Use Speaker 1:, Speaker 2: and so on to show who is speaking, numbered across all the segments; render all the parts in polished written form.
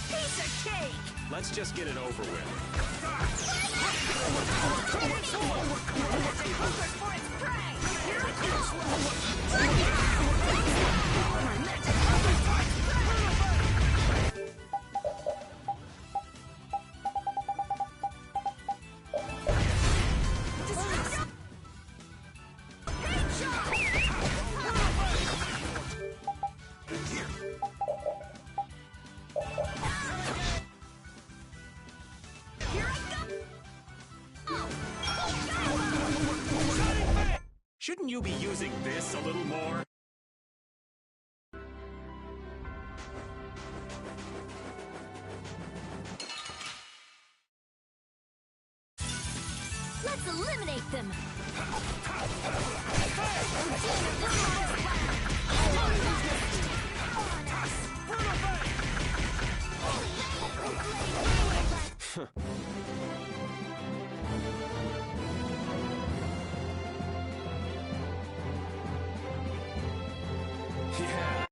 Speaker 1: Piece of cake!
Speaker 2: Let's just get it over with. Shouldn't you be using this a little more?
Speaker 1: Let's eliminate them!
Speaker 2: Yeah.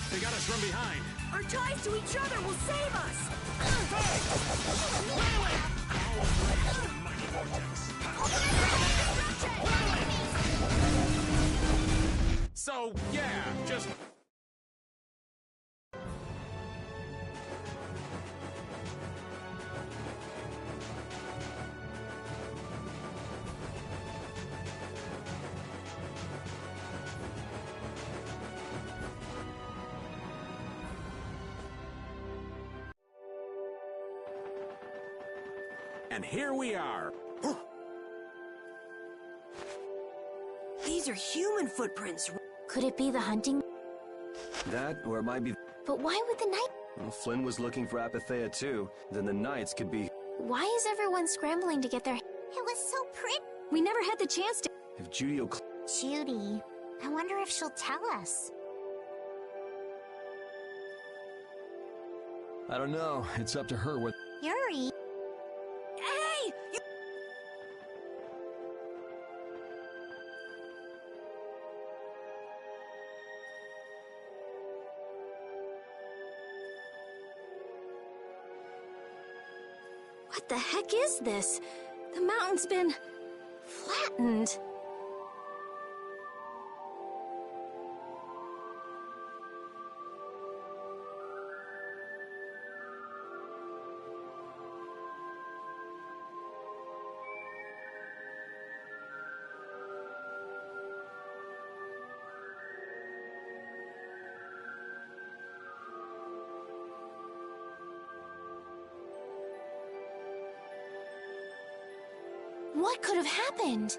Speaker 2: They got us from behind.
Speaker 1: Our ties to each other will save us!
Speaker 2: So, yeah, just... And here we are.
Speaker 1: These are human footprints.
Speaker 3: Could it be the hunting?
Speaker 4: That, or it might be...
Speaker 3: But why would the night...
Speaker 4: Well, Flynn was looking for Apathea too. Then the Knights could be...
Speaker 3: Why is everyone scrambling to get their...
Speaker 5: It was so pretty.
Speaker 3: We never had the chance to...
Speaker 4: If Judy will...
Speaker 5: Judy. I wonder if she'll tell us.
Speaker 4: I don't know. It's up to her what...
Speaker 5: Yuri.
Speaker 1: Hey!
Speaker 3: What the heck is this? The mountain's been... flattened. What could have happened?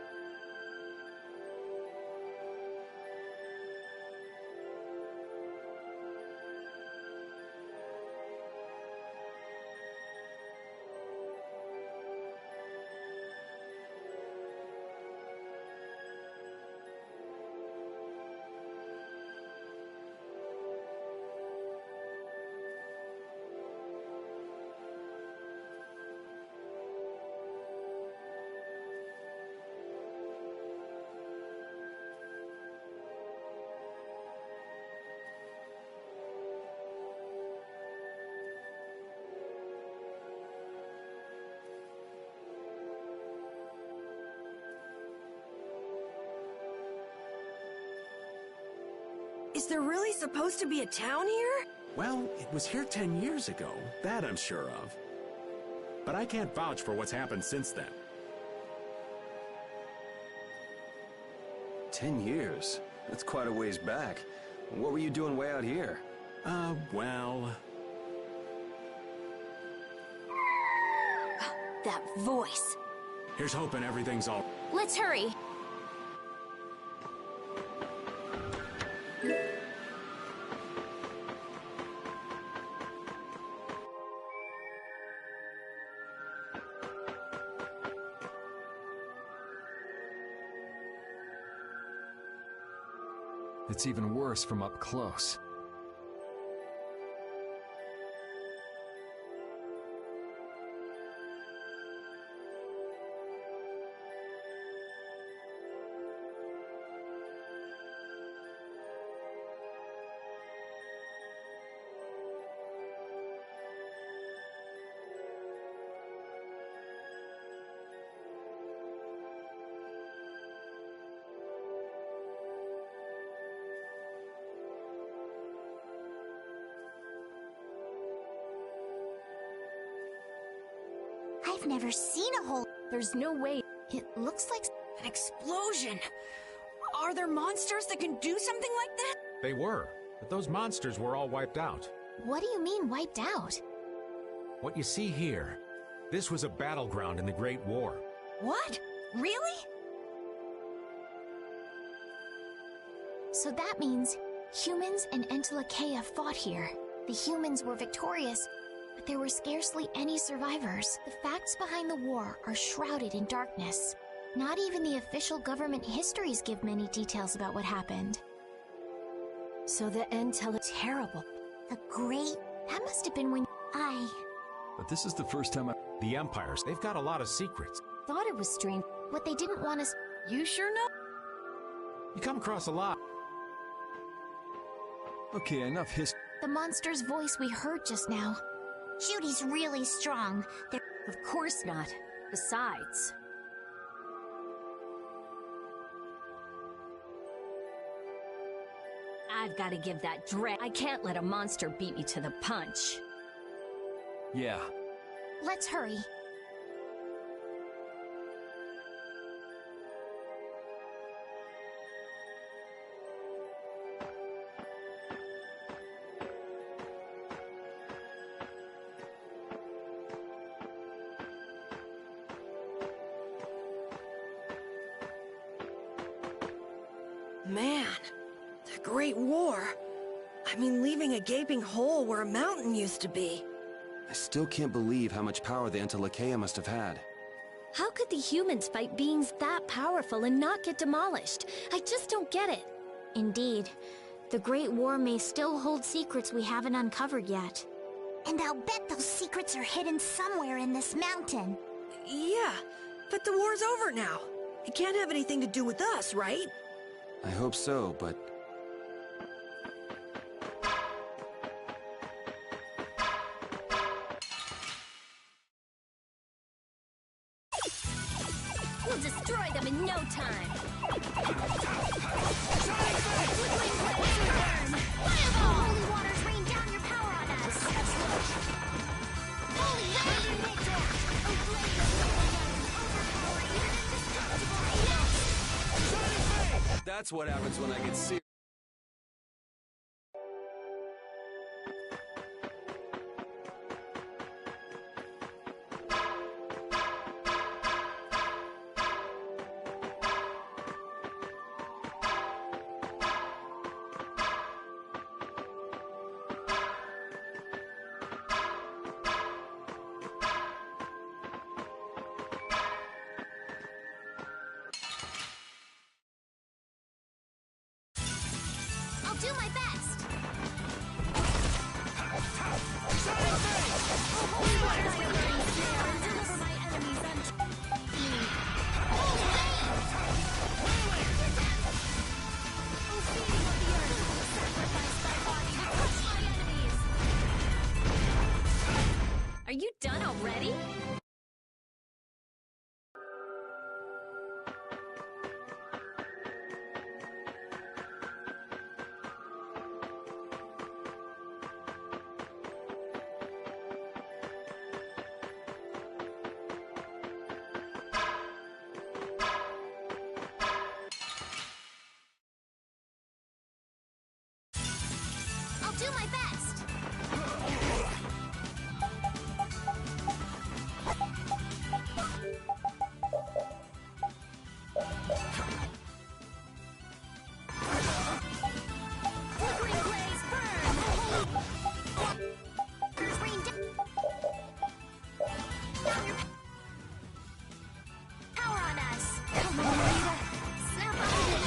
Speaker 1: there really supposed to be a town here?
Speaker 2: Well, it was here 10 years ago. That I'm sure of. But I can't vouch for what's happened since then.
Speaker 4: 10 years? That's quite a ways back. What were you doing way out here?
Speaker 2: Well...
Speaker 3: That voice.
Speaker 2: Here's hoping everything's all...
Speaker 3: Let's hurry.
Speaker 6: It's even worse from up close.
Speaker 5: I've never seen a hole.
Speaker 3: There's no way.
Speaker 5: It looks like
Speaker 1: An explosion! Are there monsters that can do something like that?
Speaker 7: They were, but those monsters were all wiped out.
Speaker 3: What do you mean, wiped out?
Speaker 7: What you see here, this was a battleground in the Great War.
Speaker 1: What? Really?
Speaker 3: So that means humans and Entelekea fought here. The humans were victorious, but there were scarcely any survivors. The facts behind the war are shrouded in darkness. Not even the official government histories give many details about what happened.
Speaker 1: So the terrible.
Speaker 5: the great
Speaker 3: That must have been when
Speaker 6: But this is the first time I...
Speaker 7: The Empires, they've got a lot of secrets.
Speaker 3: thought it was strange. What they didn't want us...
Speaker 1: You sure know?
Speaker 7: You come across a lot.
Speaker 6: Okay, enough history.
Speaker 3: The monster's voice we heard just now.
Speaker 5: Judy's really strong. They're
Speaker 1: Of course not. Besides... I've got to give that I can't let a monster beat me to the punch.
Speaker 6: Yeah.
Speaker 3: Let's hurry.
Speaker 1: Man, the Great War. I mean, leaving a gaping hole where a mountain used to be.
Speaker 4: I still can't believe how much power the Entelekea must have had.
Speaker 3: How could the humans fight beings that powerful and not get demolished? I just don't get it. Indeed. The Great War may still hold secrets we haven't uncovered yet.
Speaker 5: And I'll bet those secrets are hidden somewhere in this mountain.
Speaker 1: Yeah, but the war's over now. It can't have anything to do with us, right?
Speaker 4: I hope so, but...
Speaker 3: We'll destroy them in no time.
Speaker 5: Holy waters rain down your power on us. Holy rain,
Speaker 4: That's what happens when I get serious.
Speaker 3: I'll do my best. Are you done already? do my best. Flickering blaze, burn! Rain down your power on us. Come on, Rita. Snap out of it.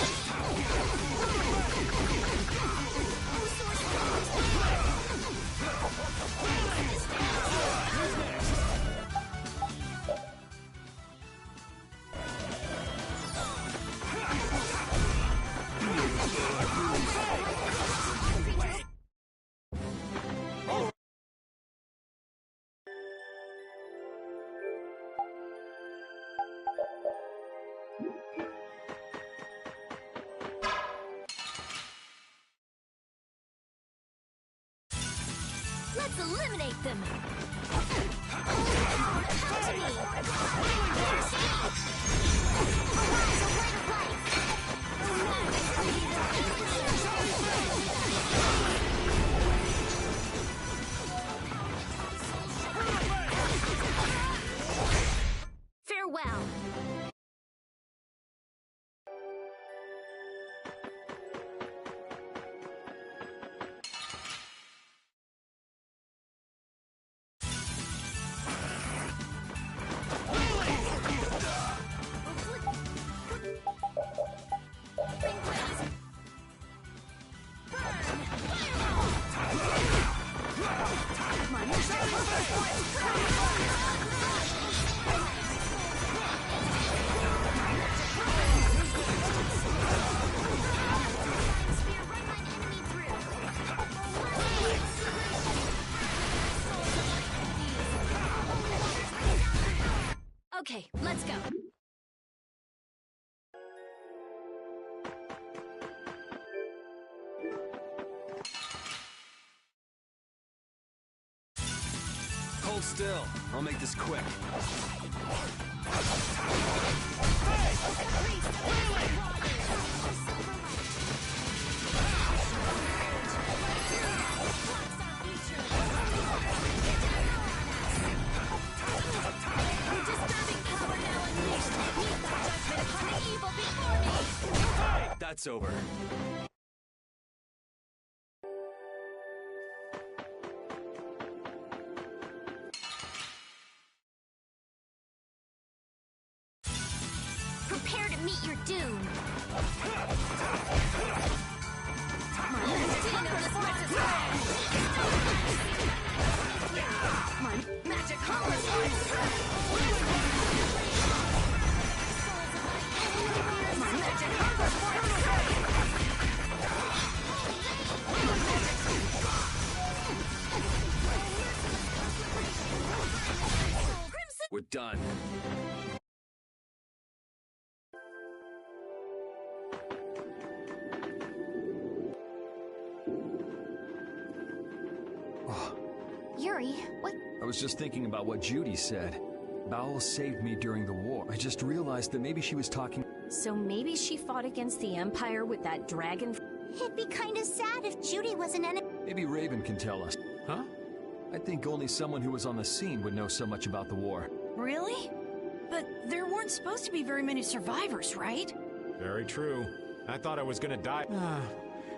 Speaker 3: Let's eliminate them! Come to me! Arise, a light of life! Farewell! Okay, let's go.
Speaker 4: Hold still. I'll make this quick. That's over.
Speaker 3: Prepare to meet your doom. Magic hunger
Speaker 4: We're done.
Speaker 3: Yuri, what?
Speaker 6: I was just thinking about what Judy said. Bowel saved me during the war. I just realized that maybe she was talking...
Speaker 8: So maybe she fought against the Empire with that dragon...
Speaker 5: It'd be kinda sad if Judy was an enemy.
Speaker 6: Maybe Raven can tell us.
Speaker 7: Huh?
Speaker 6: I think only someone who was on the scene would know so much about the war.
Speaker 1: Really? But there weren't supposed to be very many survivors, right?
Speaker 7: Very true. I thought I was gonna die.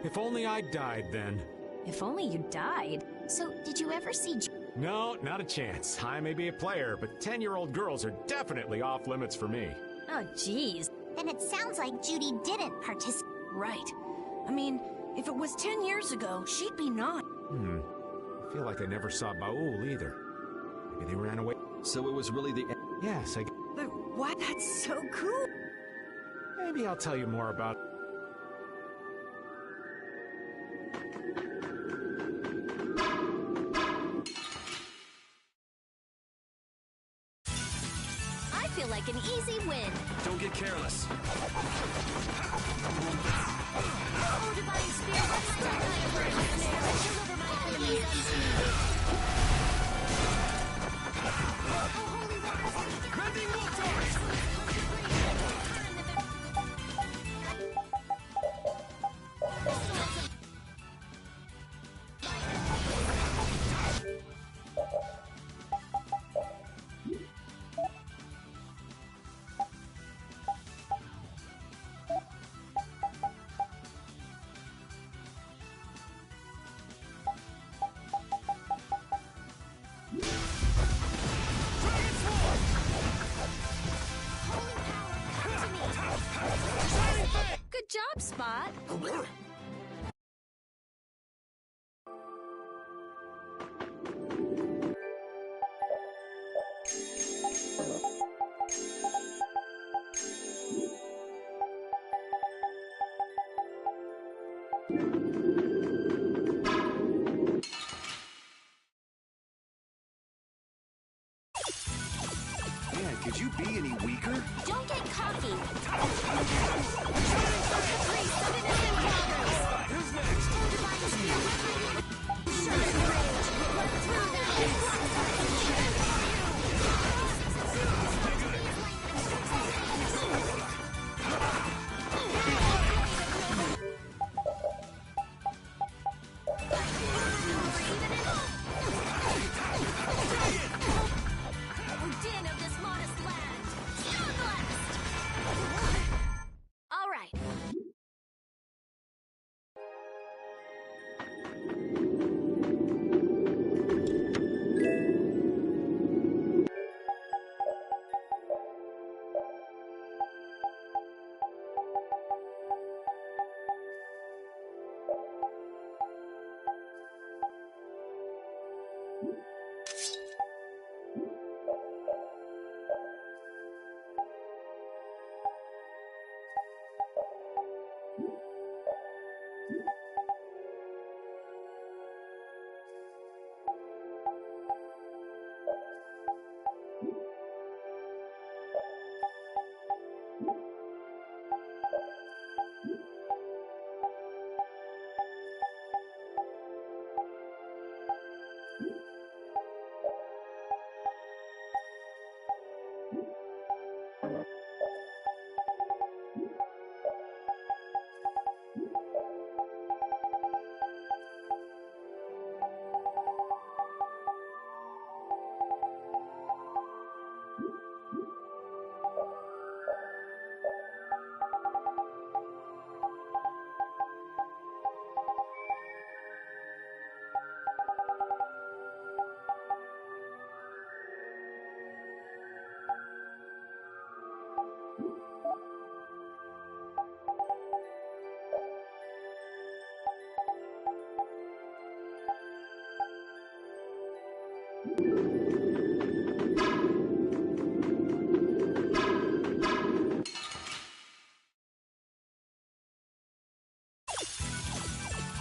Speaker 7: If only I died then.
Speaker 8: If only you died.
Speaker 3: So, did you ever see
Speaker 7: No, not a chance. I may be a player, but 10-year-old girls are definitely off limits for me.
Speaker 8: Oh, jeez.
Speaker 5: Then it sounds like Judy didn't participate.
Speaker 1: Right. I mean, if it was 10 years ago, she'd be 9.
Speaker 7: I feel like I never saw Baul either. Maybe they ran away.
Speaker 6: So it was really the...
Speaker 7: Yes,
Speaker 1: But why? That's so cool.
Speaker 7: Maybe I'll tell you more about...
Speaker 3: I feel like an easy win.
Speaker 4: Don't get careless.
Speaker 3: Oh, divine spear, let's take my burden snare and deliver my enemies unto me.
Speaker 8: spot.
Speaker 4: Man, could you be any weaker?
Speaker 3: Don't get cocky.
Speaker 4: Who's next?
Speaker 3: Din of this modest land. Starblast! All right.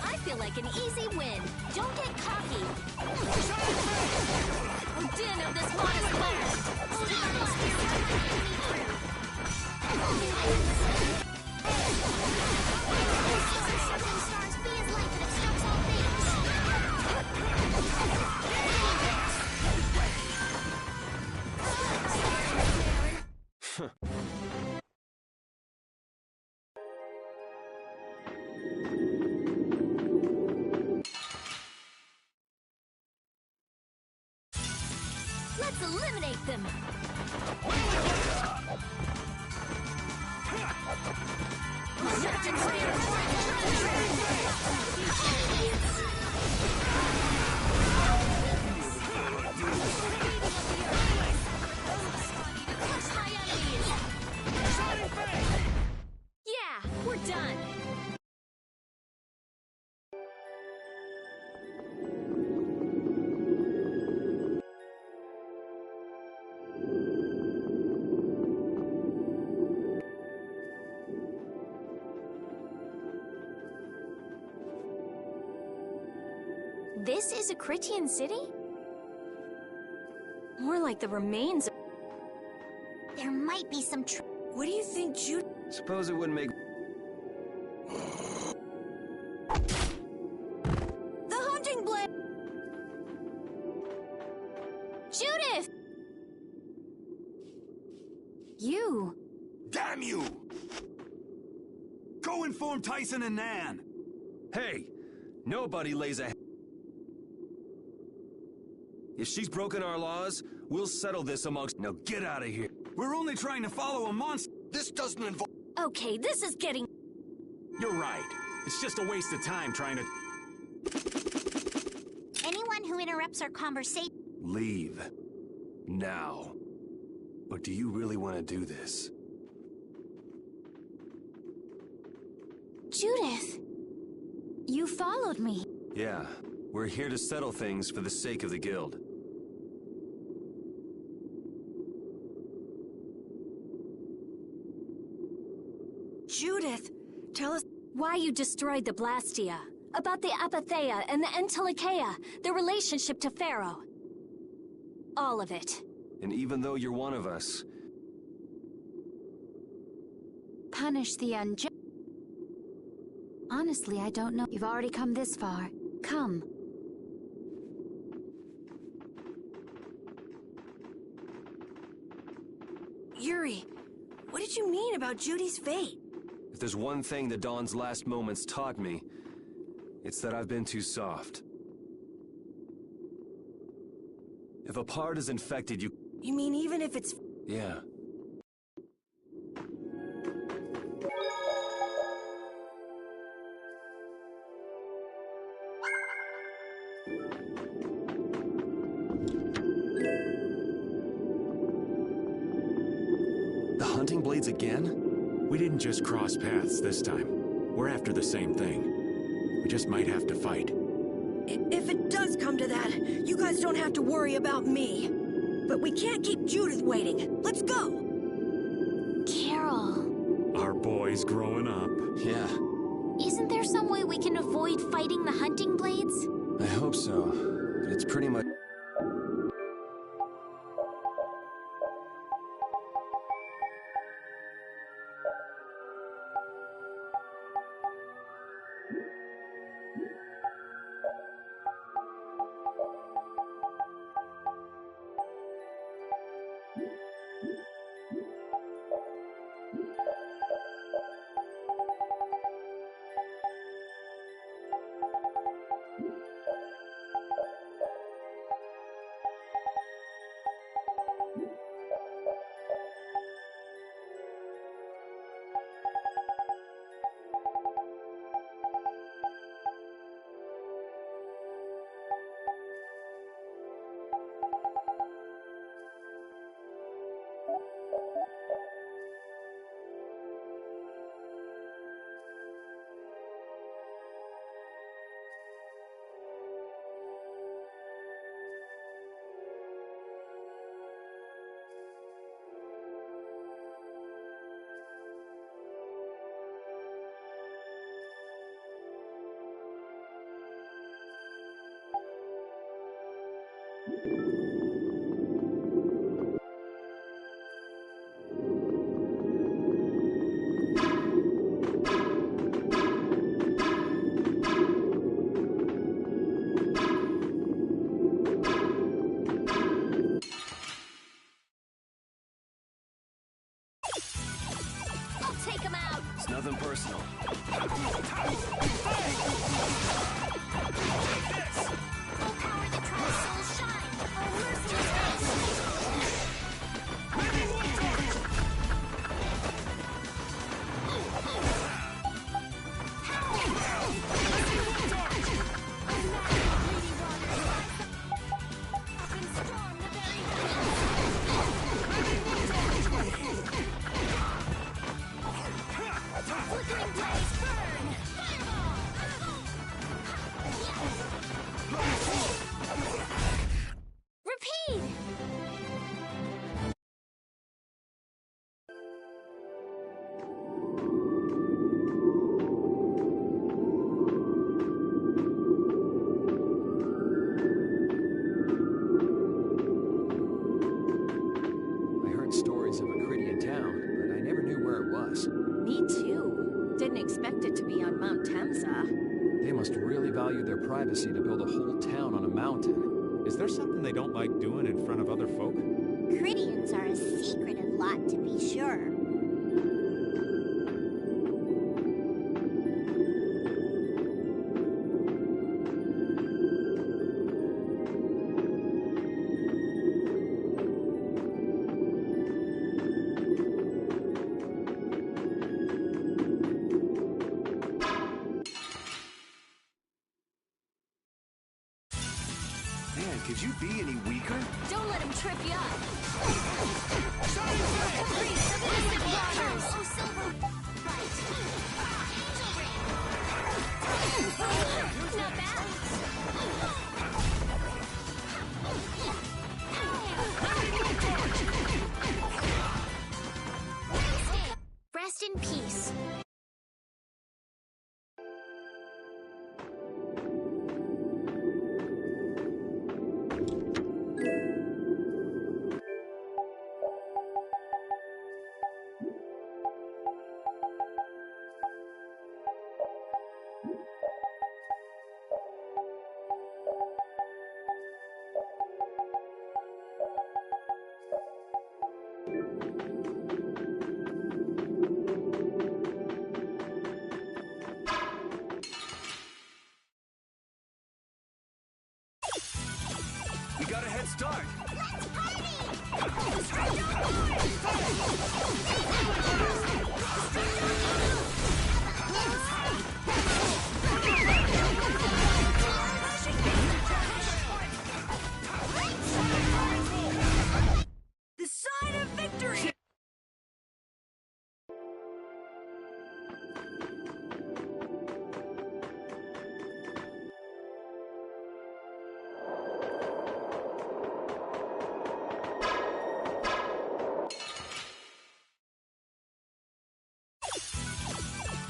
Speaker 3: I feel like an easy win. Don't get cocky. Din of this modest land. Stars be as light that obstructs all things. Let's eliminate them! Yeah, we're done! This is a Critian city?
Speaker 8: More like the remains of...
Speaker 5: There might be some
Speaker 1: What do you think Jude...
Speaker 4: Suppose it wouldn't make...
Speaker 1: The hunting blade!
Speaker 3: Judith!
Speaker 8: You.
Speaker 9: Damn you! Go inform Tyson and Nan!
Speaker 4: Hey! Nobody lays a... If she's broken our laws, we'll settle this amongst... Now get out of here.
Speaker 9: We're only trying to follow a monster.
Speaker 2: This doesn't involve...
Speaker 8: Okay, this is getting...
Speaker 2: You're right. It's just a waste of time trying to...
Speaker 5: anyone who interrupts our conversation.
Speaker 4: Leave. Now. Or do you really want to do this?
Speaker 3: Judith, you followed me.
Speaker 4: Yeah, we're here to settle things for the sake of the guild.
Speaker 1: Judith, tell us
Speaker 8: Why you destroyed the Blastia. About the Apatheia and the Entelikeia. Their relationship to Pharaoh. All of it.
Speaker 4: And even though you're one of us,
Speaker 3: Punish the unjust. Honestly, I don't know. You've already come this far. Come.
Speaker 1: Yuri, what did you mean about Judy's fate?
Speaker 4: if there's one thing the Dawn's last moments taught me, it's that I've been too soft. If a part is infected, you...
Speaker 1: You mean even if it's...
Speaker 4: Yeah.
Speaker 2: The hunting blades again? We didn't just cross paths this time. We're after the same thing. We just might have to fight.
Speaker 1: If it does come to that, you guys don't have to worry about me. But we can't keep Judith waiting. Let's go!
Speaker 3: Carol.
Speaker 2: Our boy's growing up.
Speaker 4: Yeah,
Speaker 3: Isn't there some way we can avoid fighting the hunting blades?
Speaker 4: I hope so. But it's pretty much...
Speaker 8: I'll take him out!
Speaker 4: It's nothing personal.
Speaker 3: Full power that tries soul shine! A merciless flickering blaze burn! Repeat!
Speaker 6: I heard stories of a Cridian town, but I never knew where it was.
Speaker 8: Me too. Didn't expect it to be on Mount Temsa.
Speaker 6: They must really value their privacy to build a whole town on a mountain.
Speaker 7: Is there something they don't like doing in front of other folk?
Speaker 5: Cridians are a secretive lot, to be sure.
Speaker 4: Man, could you be any weaker?
Speaker 8: Don't let him trip you up!
Speaker 3: Caprice of mystic waters! Oh, Silver! Right! Angel Ring! Not bad. Rest in peace.
Speaker 4: We got a head start.
Speaker 5: Let's party!
Speaker 1: The sign of victory!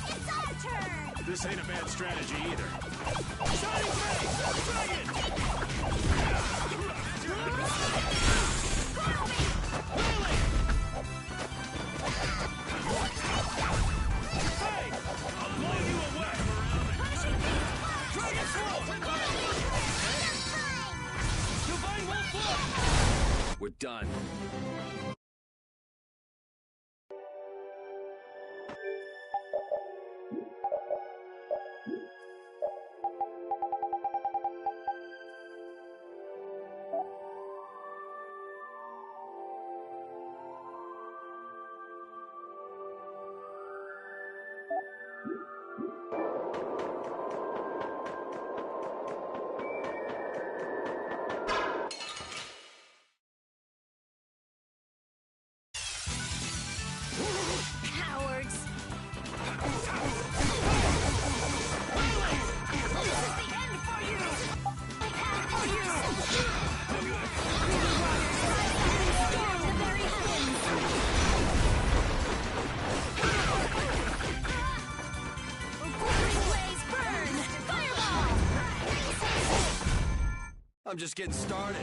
Speaker 5: It's our turn!
Speaker 2: This ain't a bad strategy either. Shining Ray! Dragon! Hey! I'll blow you away! Dragon Swirl! Divine Wolf Blood!
Speaker 4: We're done.
Speaker 3: Cowards.
Speaker 4: I'm just getting started.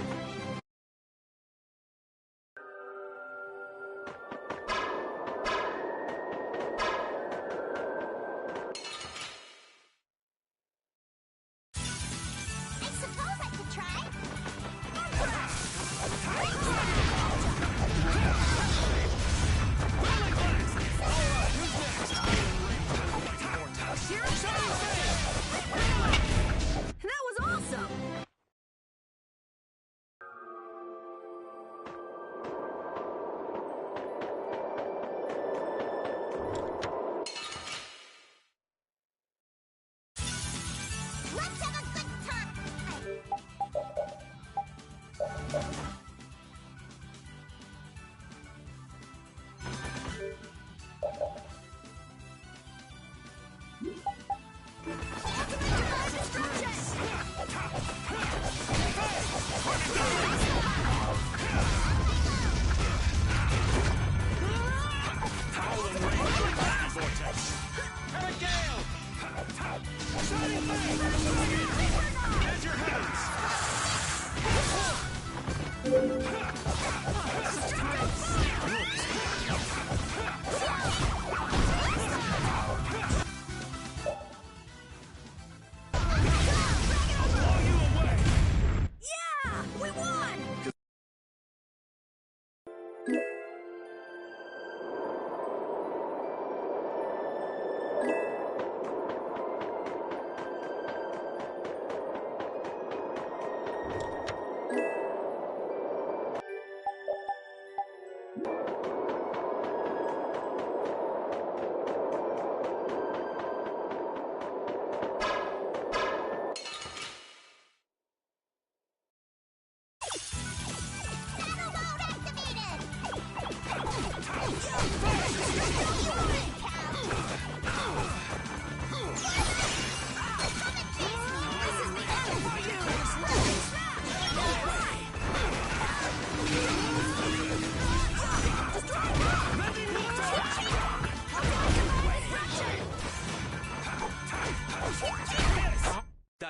Speaker 5: I suppose I could try.
Speaker 1: That was awesome!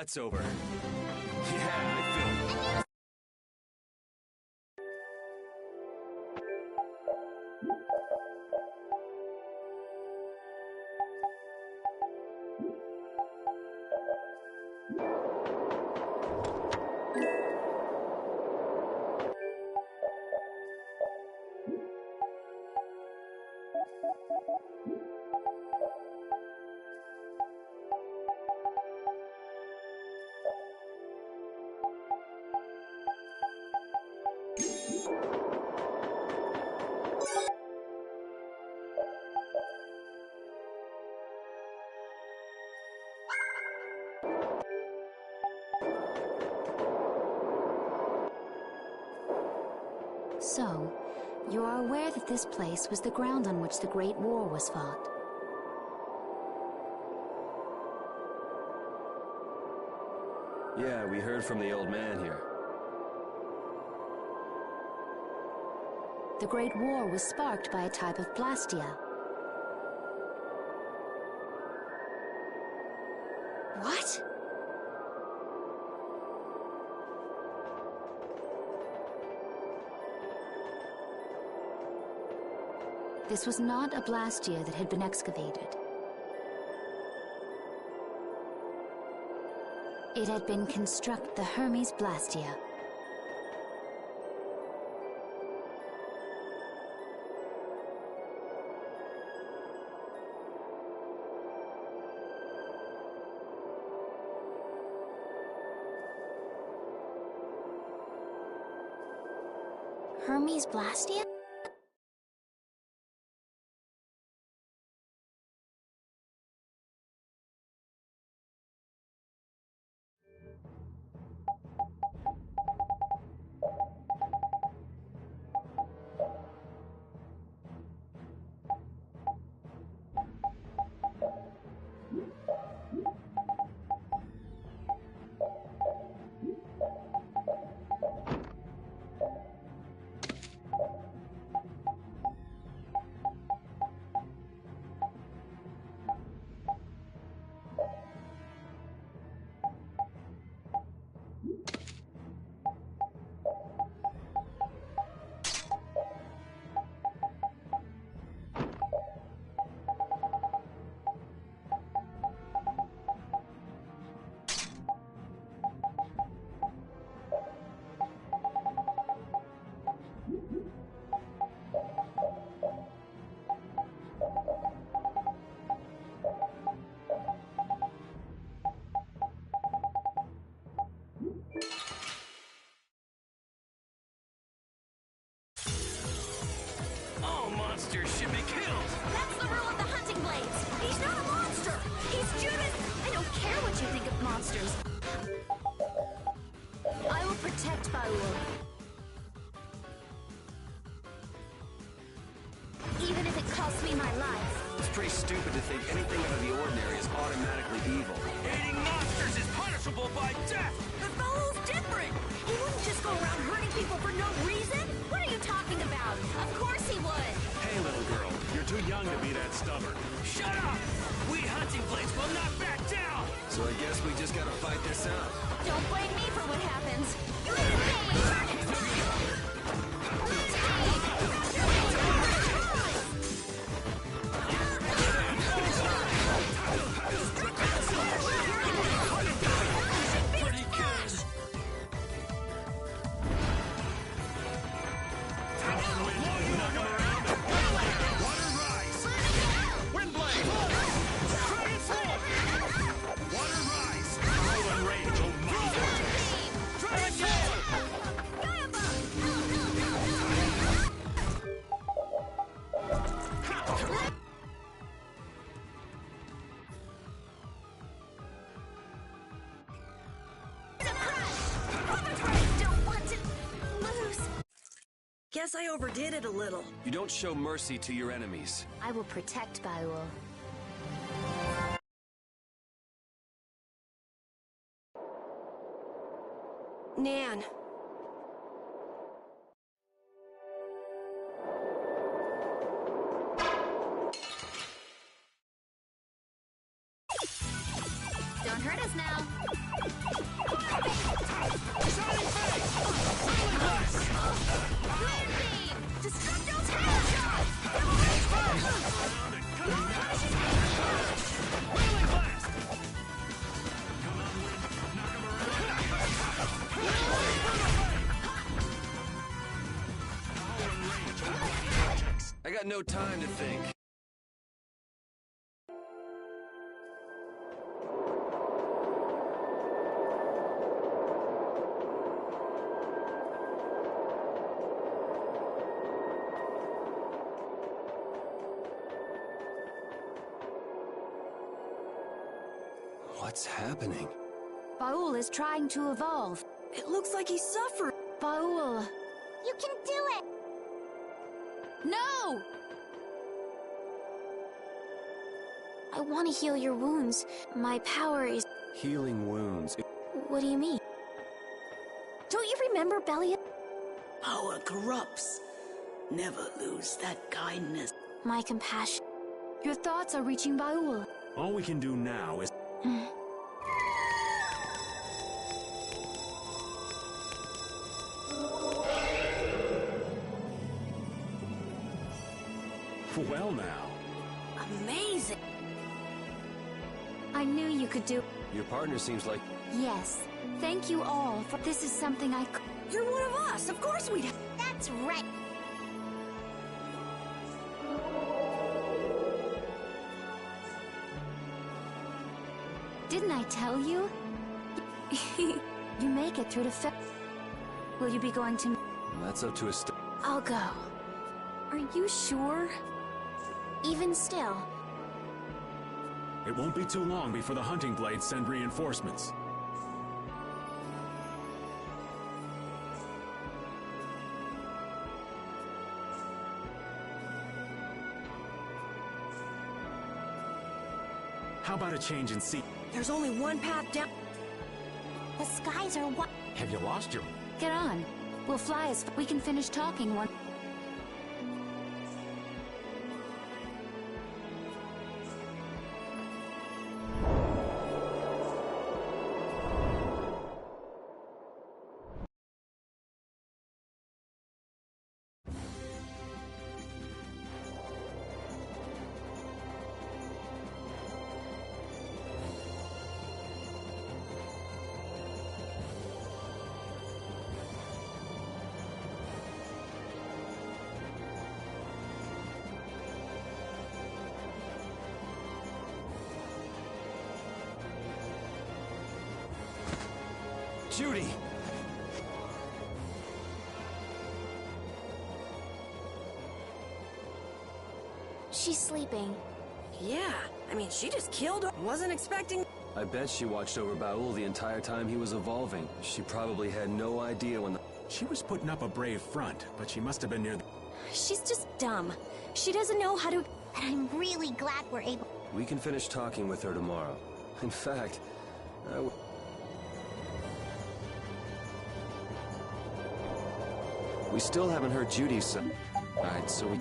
Speaker 4: that's over. Yeah, I feel...
Speaker 8: So, you are aware that this place was the ground on which the Great War was fought.
Speaker 4: Yeah, we heard from the old man here.
Speaker 8: The Great War was sparked by a type of Blastia.
Speaker 1: What?
Speaker 8: This was not a Blastia that had been excavated. It had been constructed the Hermes Blastia. Hermes Blastia?
Speaker 10: All monsters should be killed!
Speaker 3: That's the rule of the hunting blades! He's not a monster! He's Judas! I don't care what you think of monsters. I will protect Baul. Even if it costs me my life.
Speaker 4: It's pretty stupid to think anything out of the ordinary is automatically evil.
Speaker 10: Hating monsters is punishable by death!
Speaker 3: But Baul's different! He wouldn't just go around hurting people for no reason! What are you talking about? Of course he would!
Speaker 2: Hey, little girl, you're too young to be that stubborn.
Speaker 10: Shut up! We hunting blades will not back down!
Speaker 4: So I guess we just gotta fight this out.
Speaker 3: Don't blame me for what happens.
Speaker 10: Pretty good!
Speaker 2: Water rise! Wind blade! Transform! Water rise! Roll and rage, oh monster!
Speaker 10: Transform!
Speaker 3: Don't want to lose.
Speaker 1: Guess I overdid it a little.
Speaker 4: You don't show mercy to your enemies.
Speaker 3: I will protect Baul.
Speaker 1: Nan.
Speaker 3: Don't hurt us now.
Speaker 4: got no time to think. What's happening?
Speaker 8: Baul is trying to evolve.
Speaker 1: It looks like he's suffering.
Speaker 8: Baul.
Speaker 5: You can do it!
Speaker 8: No!
Speaker 3: I want to heal your wounds. My power is...
Speaker 4: Healing wounds.
Speaker 3: What do you mean?
Speaker 8: Don't you remember Belia?
Speaker 11: Power corrupts. Never lose that kindness.
Speaker 3: My compassion.
Speaker 8: Your thoughts are reaching Baul.
Speaker 2: All we can do now is... Well now.
Speaker 1: Amazing.
Speaker 8: I knew you could do...
Speaker 4: Your partner seems like...
Speaker 8: Yes. Thank you all for... This is something I...
Speaker 1: You're one of us. Of course we'd...
Speaker 5: That's right.
Speaker 8: Didn't I tell you? You make it through to Will you be going to...
Speaker 4: That's up to a
Speaker 8: I'll go. Are you sure?
Speaker 3: Even still,
Speaker 2: It won't be too long before the hunting blades send reinforcements. How about a change in seat?
Speaker 1: There's only one path down.
Speaker 5: The skies are what?
Speaker 7: Have you lost your...
Speaker 8: Get on. We'll fly as... We can finish talking one...
Speaker 4: Judy!
Speaker 3: she's sleeping.
Speaker 1: Yeah, I mean, she just killed her. Wasn't expecting...
Speaker 4: I bet she watched over Baul the entire time he was evolving. She probably had no idea when the...
Speaker 2: She was putting up a brave front, but she must have been near the...
Speaker 8: She's just dumb. She doesn't know how to...
Speaker 5: And I'm really glad we're able...
Speaker 4: We can finish talking with her tomorrow. In fact, we still haven't heard Judy's side, so we...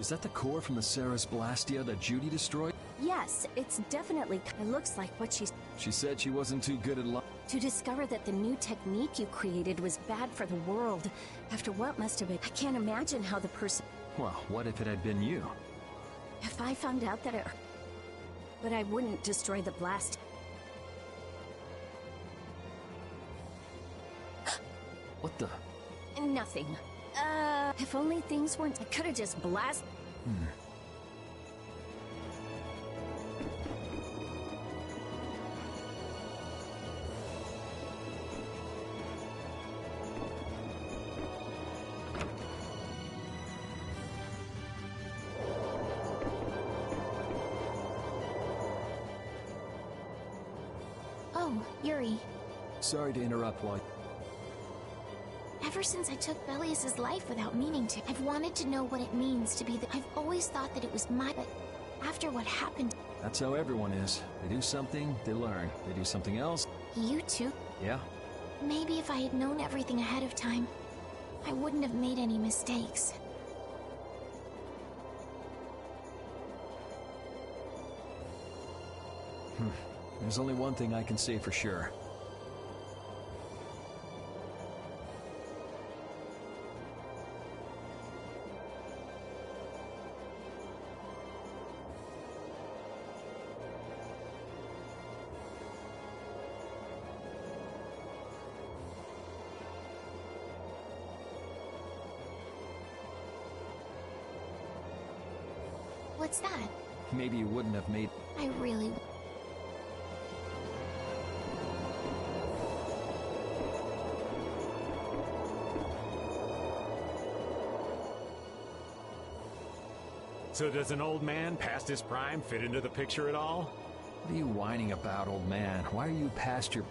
Speaker 6: Is that the core from the Ceres Blastia that Judy destroyed?
Speaker 8: Yes, it's definitely... It looks like what she's...
Speaker 6: She said she wasn't too good at
Speaker 8: To discover that the new technique you created was bad for the world. After what must have been... I can't imagine how the person...
Speaker 6: Well, what if it had been you?
Speaker 8: If I found out that it... But I wouldn't destroy the blast.
Speaker 6: What the...
Speaker 8: Nothing. If only things weren't... I could have just blasted...
Speaker 3: Oh, Yuri.
Speaker 6: Sorry to interrupt while...
Speaker 3: Ever since I took Belius's life without meaning to, I've wanted to know what it means to be the... I've always thought that it was my... But after what happened...
Speaker 6: That's how everyone is. They do something, they learn. They do something else.
Speaker 3: You too?
Speaker 6: Yeah.
Speaker 3: Maybe if I had known everything ahead of time, I wouldn't have made any mistakes.
Speaker 6: There's only one thing I can say for sure.
Speaker 3: What's that?
Speaker 6: Maybe you wouldn't have made...
Speaker 3: I really...
Speaker 7: So does an old man past his prime fit into the picture at all?
Speaker 6: What are you whining about, old man? Why are you past your...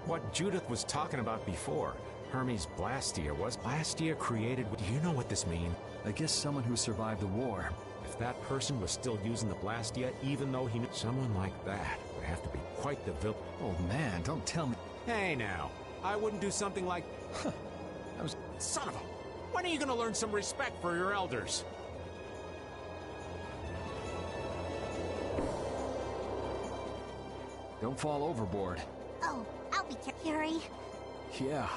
Speaker 7: What Judith was talking about before. Hermes Blastia. Was Blastia created? Do you know what this means?
Speaker 6: I guess someone who survived the war.
Speaker 7: If that person was still using the Blastia, even though he knew someone like that would have to be quite the villain.
Speaker 6: Old man, don't tell me...
Speaker 7: Hey now, I wouldn't do something like... I was... Son of a... When are you gonna learn some respect for your elders?
Speaker 6: Don't fall overboard.
Speaker 5: Oh, I'll be careful, Yuri.
Speaker 6: Yeah,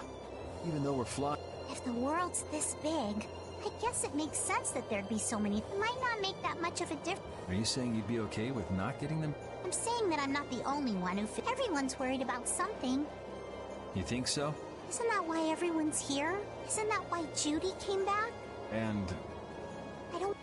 Speaker 6: even though we're flying...
Speaker 5: If the world's this big, I guess it makes sense that there'd be so many. It might not make that much of a difference.
Speaker 6: Are you saying you'd be okay with not getting them?
Speaker 5: I'm saying that I'm not the only one who... Everyone's worried about something.
Speaker 6: You think so?
Speaker 5: Isn't that why everyone's here? Isn't that why Judy came back?
Speaker 6: And...
Speaker 5: I don't...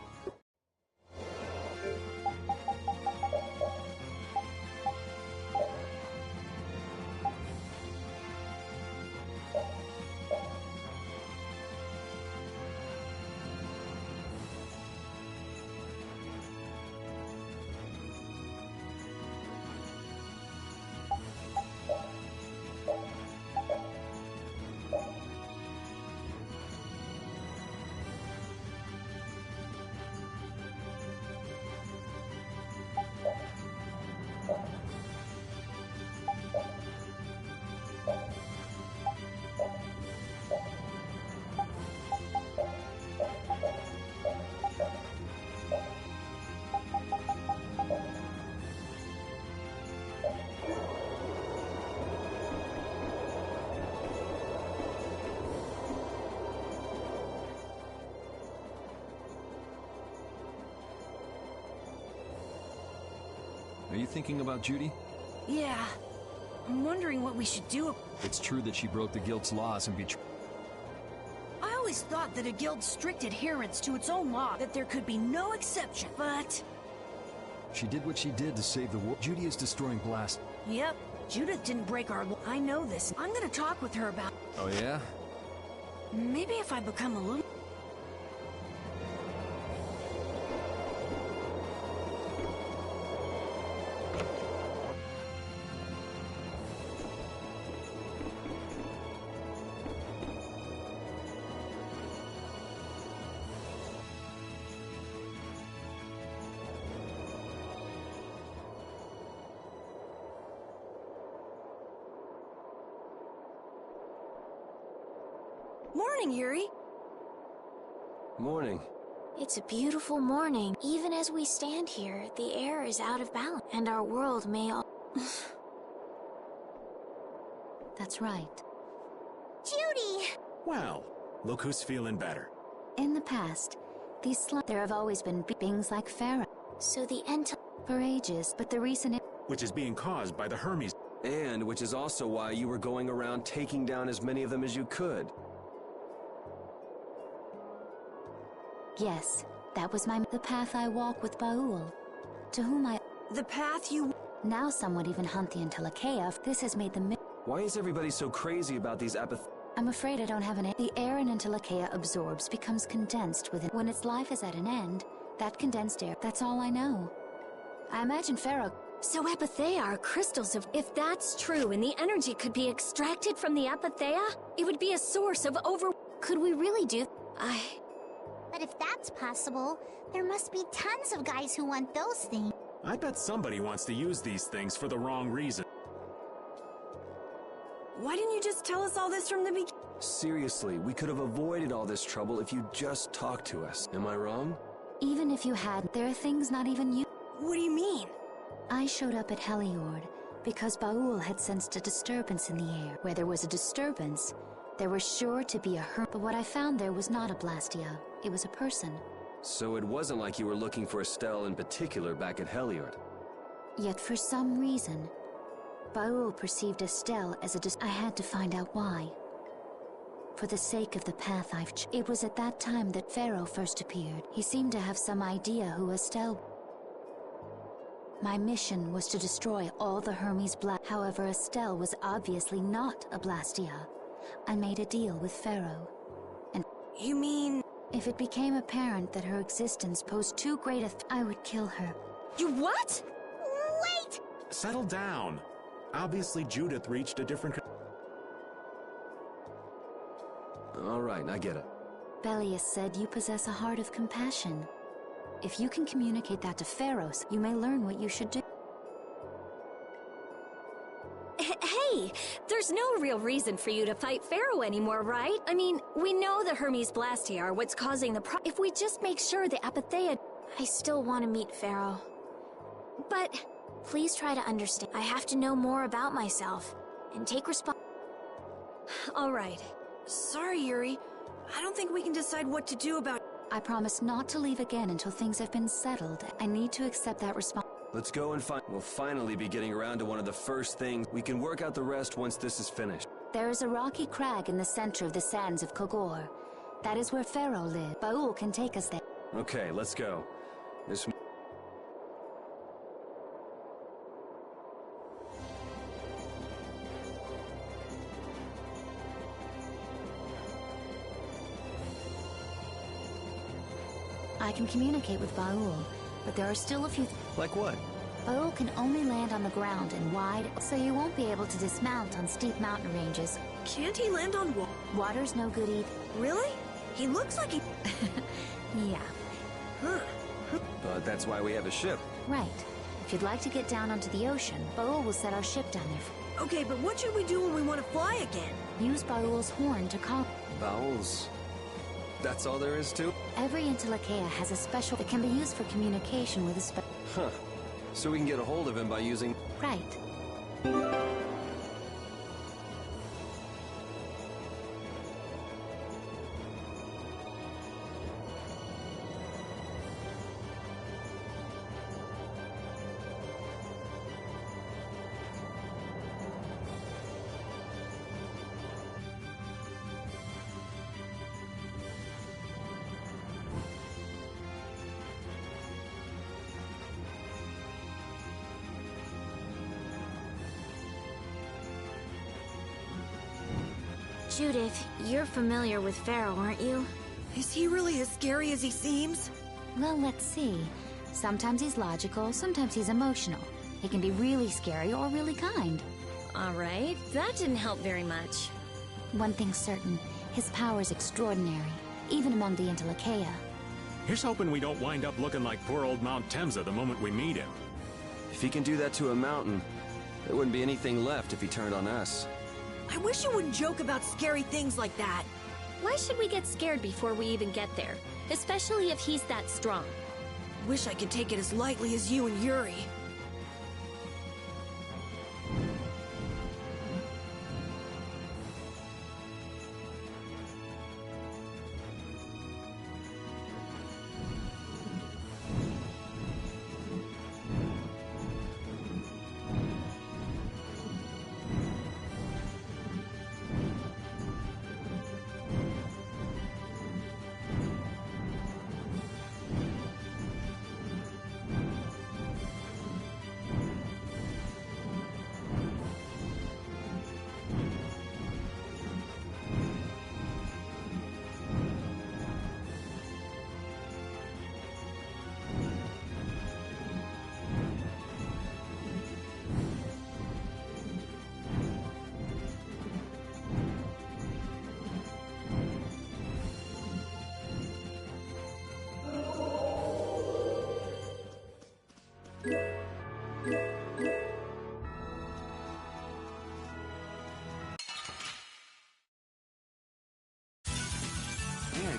Speaker 6: Are you thinking about Judy?
Speaker 1: Yeah. I'm wondering what we should do.
Speaker 6: It's true that she broke the guild's laws and betrayed...
Speaker 1: I always thought that a guild's strict adherence to its own law, that there could be no exception, but...
Speaker 6: She did what she did to save the world. Judy is destroying Blast.
Speaker 1: Yep. Judith didn't break our law. I know this. I'm gonna talk with her about...
Speaker 6: Oh yeah?
Speaker 1: Maybe if I become a little... Morning, Yuri.
Speaker 4: Morning.
Speaker 3: It's a beautiful morning. Even as we stand here, the air is out of balance, and our world may all... That's right.
Speaker 5: Judy!
Speaker 2: Well, look who's feeling better.
Speaker 3: In the past, there have always been beings like Pharaoh. So the end for ages, but the recent...
Speaker 2: Which is being caused by the Hermes.
Speaker 4: And which is also why you were going around taking down as many of them as you could.
Speaker 3: Yes, that was the path I walk with Baul, to whom I...
Speaker 1: The path you...
Speaker 3: Now some would even hunt the Entelekea. This has made them...
Speaker 4: Why is everybody so crazy about these
Speaker 3: I'm afraid I don't have an... The air an Entelekea absorbs becomes condensed within... When its life is at an end, that condensed air... That's all I know. I imagine Pharaoh...
Speaker 8: So Apatheia are crystals of... If that's true and the energy could be extracted from the Apatheia, it would be a source of over...
Speaker 3: Could we really do...
Speaker 5: But if that's possible, there must be tons of guys who want those things.
Speaker 2: I bet somebody wants to use these things for the wrong reason.
Speaker 1: Why didn't you just tell us all this from the beginning?
Speaker 4: Seriously, we could have avoided all this trouble if you just talked to us. Am I wrong?
Speaker 3: Even if you had, there are things not even you...
Speaker 1: What do you mean?
Speaker 12: I showed up at Heliord because Baul had sensed a disturbance in the air. Where there was a disturbance, there was sure to be a hurt. But what I found there was not a Blastia. It was a person.
Speaker 4: So it wasn't like you were looking for Estelle in particular back at Heliord.
Speaker 12: Yet for some reason, Baul perceived Estelle as I had to find out why. For the sake of the path It was at that time that Pharaoh first appeared. He seemed to have some idea who Estelle. My mission was to destroy all the Hermes However, Estelle was obviously not a Blastia. I made a deal with Pharaoh. And
Speaker 1: you mean...
Speaker 12: If it became apparent that her existence posed too great a I would kill her.
Speaker 1: You what?
Speaker 5: Wait!
Speaker 2: Settle down. Obviously Judith reached a different...
Speaker 4: All right, I get it.
Speaker 12: Belius said you possess a heart of compassion. If you can communicate that to Pharaoh, you may learn what you should do.
Speaker 8: Hey, there's no real reason for you to fight Pharaoh anymore, right? I mean, we know the Hermes Blastia are what's causing the If we just make sure the Apatheia...
Speaker 3: I still want to meet Pharaoh. But please try to understand. I have to know more about myself and take
Speaker 8: All right.
Speaker 1: Sorry, Yuri. I don't think we can decide what to do about...
Speaker 12: I promise not to leave again until things have been settled. I need to accept that response.
Speaker 4: Let's go and find... We'll finally be getting around to one of the first things. We can work out the rest once this is finished.
Speaker 12: There is a rocky crag in the center of the sands of Kogor. That is where Pharaoh lived. Baul can take us there.
Speaker 4: Okay, let's go. This...
Speaker 12: I can communicate with Baul, but there are still a few...
Speaker 4: Like what?
Speaker 12: Baul can only land on the ground in wide, so you won't be able to dismount on steep mountain ranges.
Speaker 1: Can't he land on water?
Speaker 12: Water's no good either.
Speaker 1: Really? He looks like he...
Speaker 12: Yeah.
Speaker 1: Huh.
Speaker 4: But that's why we have a ship.
Speaker 12: Right. If you'd like to get down onto the ocean, Baul will set our ship down there.
Speaker 1: Okay, but what should we do when we want to fly again?
Speaker 12: Use Baul's horn to call...
Speaker 4: Bowels. That's all there is to?
Speaker 12: Every Entelekea has a special that can be used for communication with a
Speaker 4: Huh. So we can get a hold of him by using...
Speaker 12: Right.
Speaker 3: Judith, you're familiar with Pharaoh, aren't you?
Speaker 1: Is he really as scary as he seems?
Speaker 12: Well, let's see. Sometimes he's logical, sometimes he's emotional. He can be really scary or really kind.
Speaker 8: All right, that didn't help very much.
Speaker 12: One thing's certain, his power's extraordinary, even among the Entelekea.
Speaker 2: Here's hoping we don't wind up looking like poor old Mount Temsa the moment we meet him.
Speaker 4: If he can do that to a mountain, there wouldn't be anything left if he turned on us.
Speaker 1: I wish you wouldn't joke about scary things like that.
Speaker 8: Why should we get scared before we even get there? Especially if he's that strong.
Speaker 1: Wish I could take it as lightly as you and Yuri.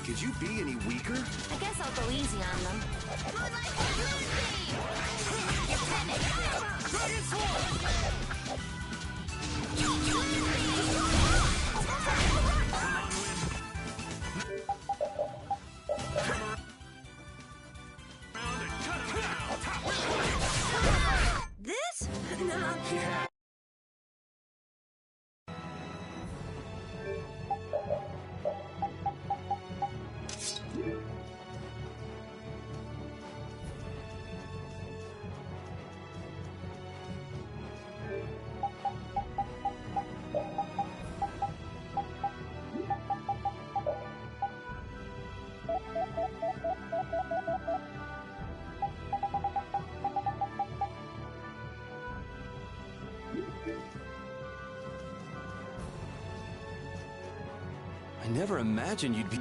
Speaker 13: Could you be any weaker?
Speaker 3: I guess I'll go easy on them.
Speaker 10: Dragon Sword!
Speaker 1: This? Nah.
Speaker 10: Yeah.
Speaker 4: I never imagined you'd be...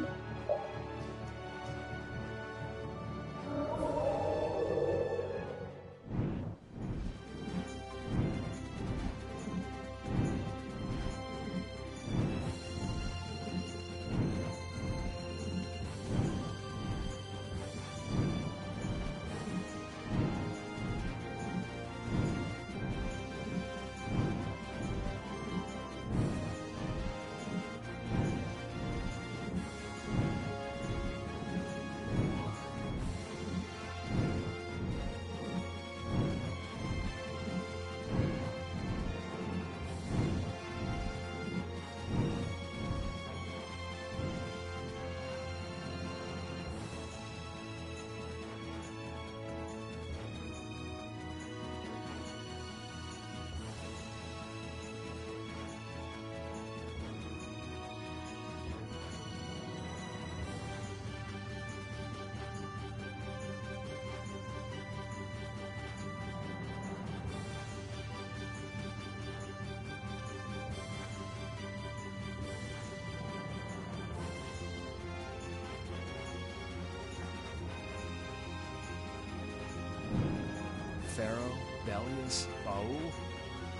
Speaker 6: Pharaoh, Belias, Baul?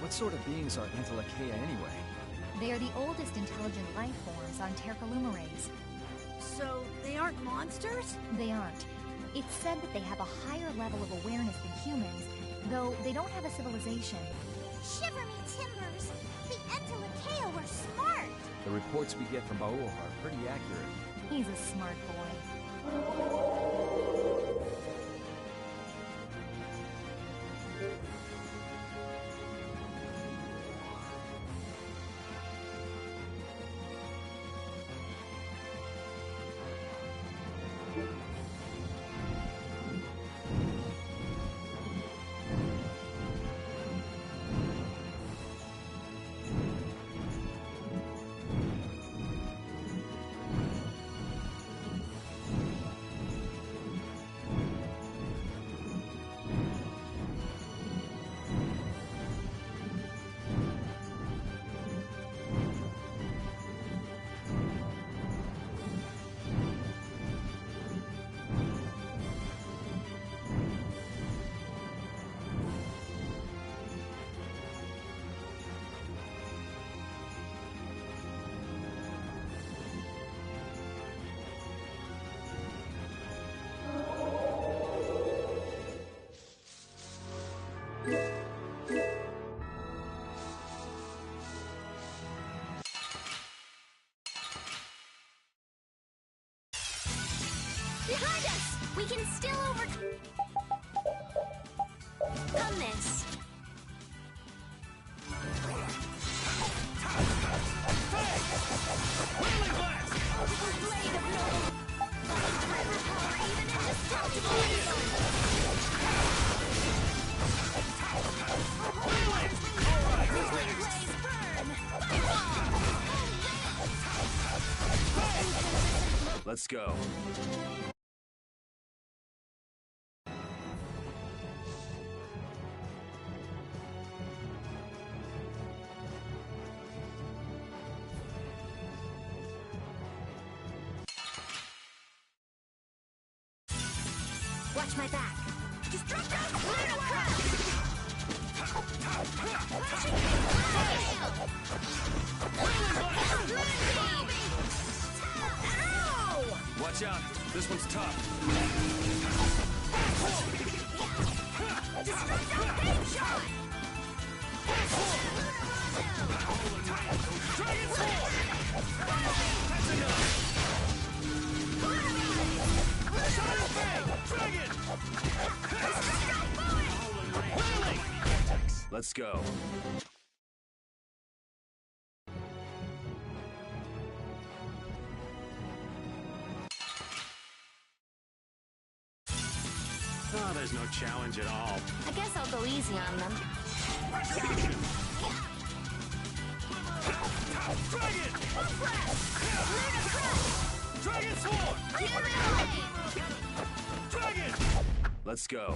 Speaker 6: What sort of beings are Entelekea anyway?
Speaker 14: They are the oldest intelligent life forms on Tercalumares.
Speaker 1: So, they aren't monsters?
Speaker 14: They aren't. It's said that they have a higher level of awareness than humans, though they don't have a civilization.
Speaker 5: Shiver me timbers! The Entelekea were smart!
Speaker 6: The reports we get from Baul are pretty accurate.
Speaker 14: He's a smart boy.
Speaker 3: Behind us! We can still overcome this.
Speaker 10: Whirling blast!
Speaker 3: Blade of noble river power, even indestructible blaze burn!
Speaker 4: Let's go.
Speaker 3: Watch my back. Destructive
Speaker 10: Watch out. This one's tough.
Speaker 13: Destructive big shot!
Speaker 10: Dragon Sword! That's enough! Shining Fang! Dragon! Wailing!
Speaker 4: Let's go.
Speaker 2: Oh, there's no challenge at all.
Speaker 3: I guess I'll go easy on them.
Speaker 10: Dragon! Dragon Sword! Dragon!
Speaker 4: Let's go.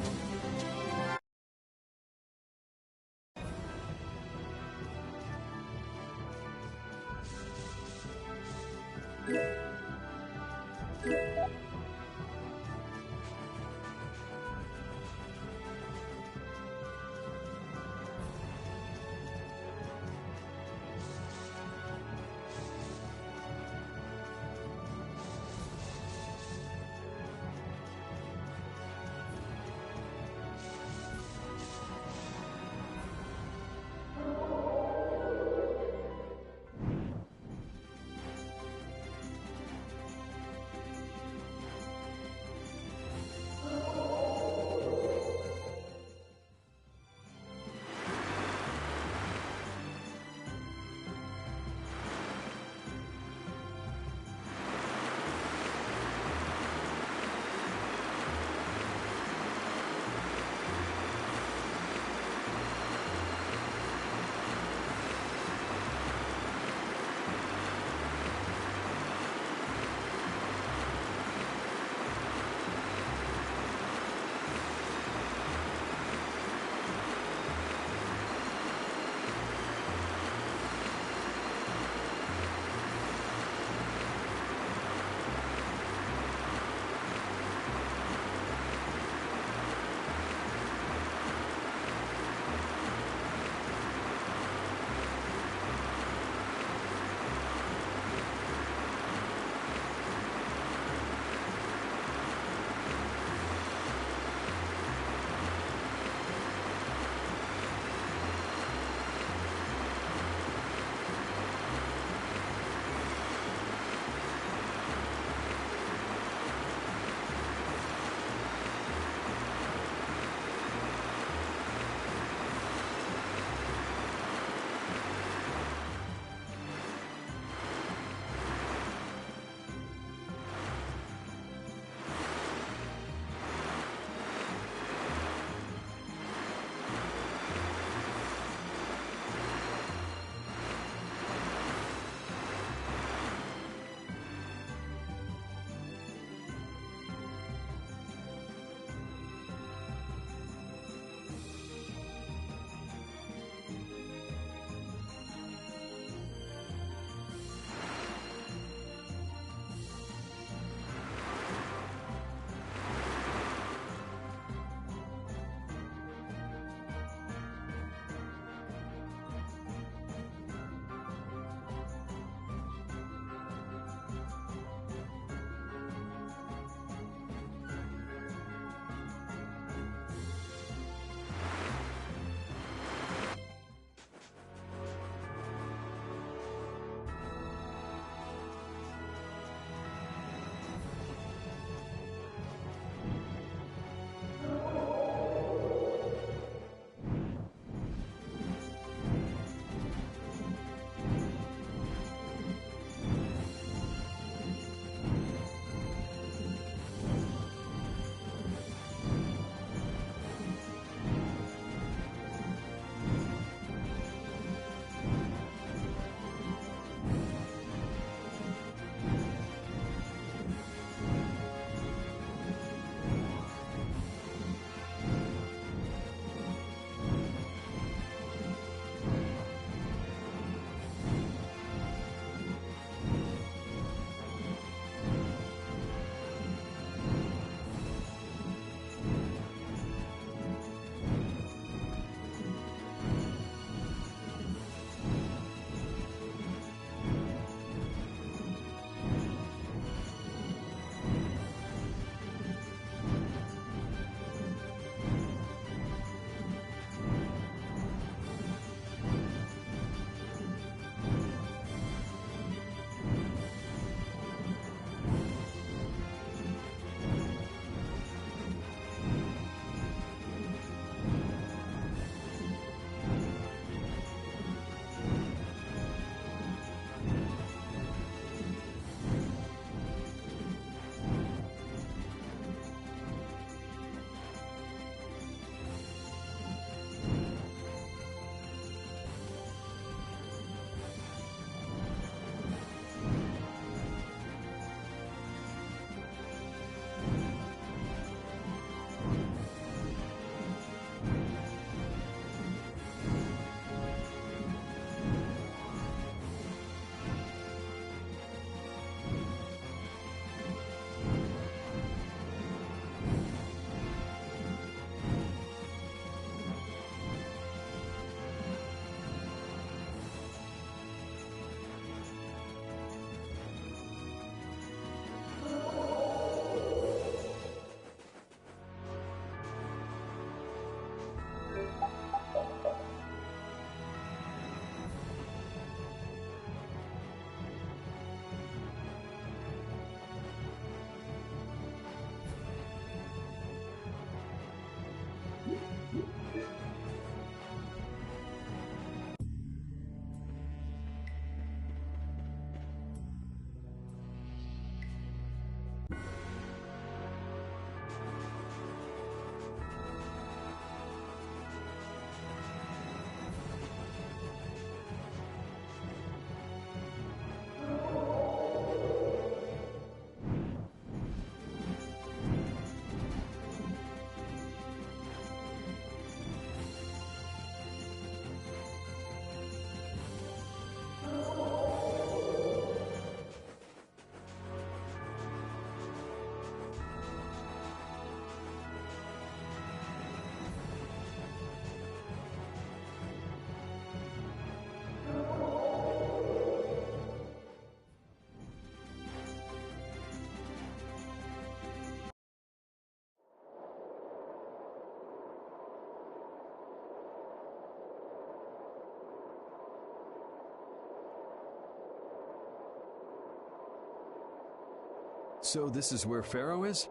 Speaker 6: So this is where Pharaoh is?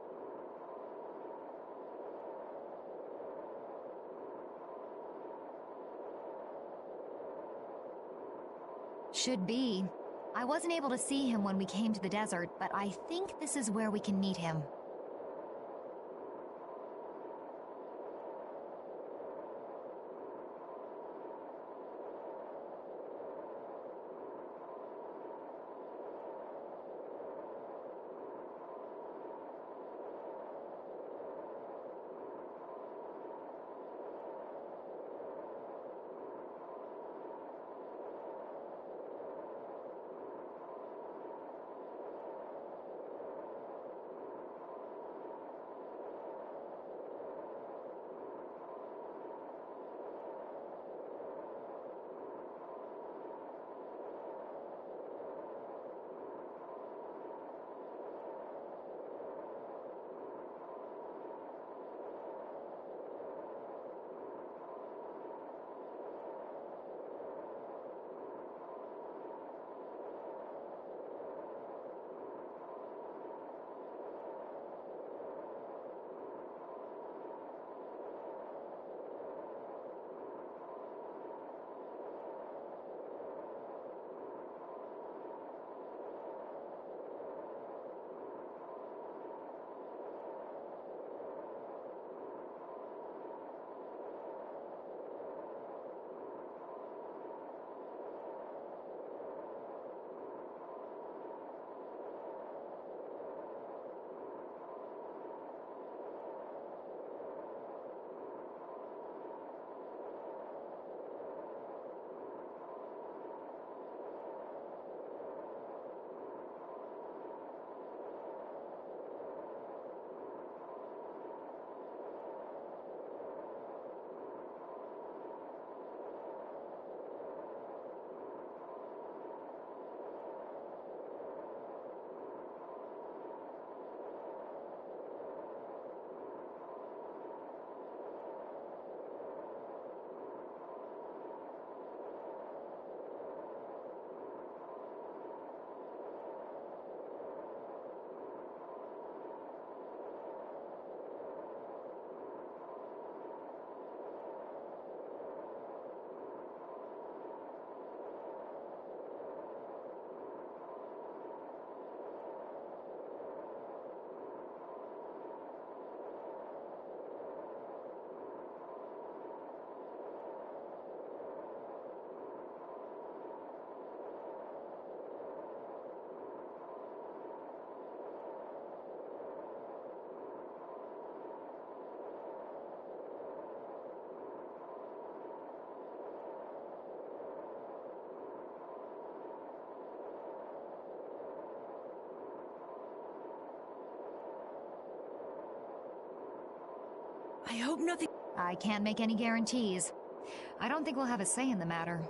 Speaker 14: Should be. I wasn't able to see him when we came to the desert, but I think this is where we can meet him.
Speaker 1: I hope nothing...
Speaker 14: I can't make any guarantees. I don't think we'll have a say in the matter.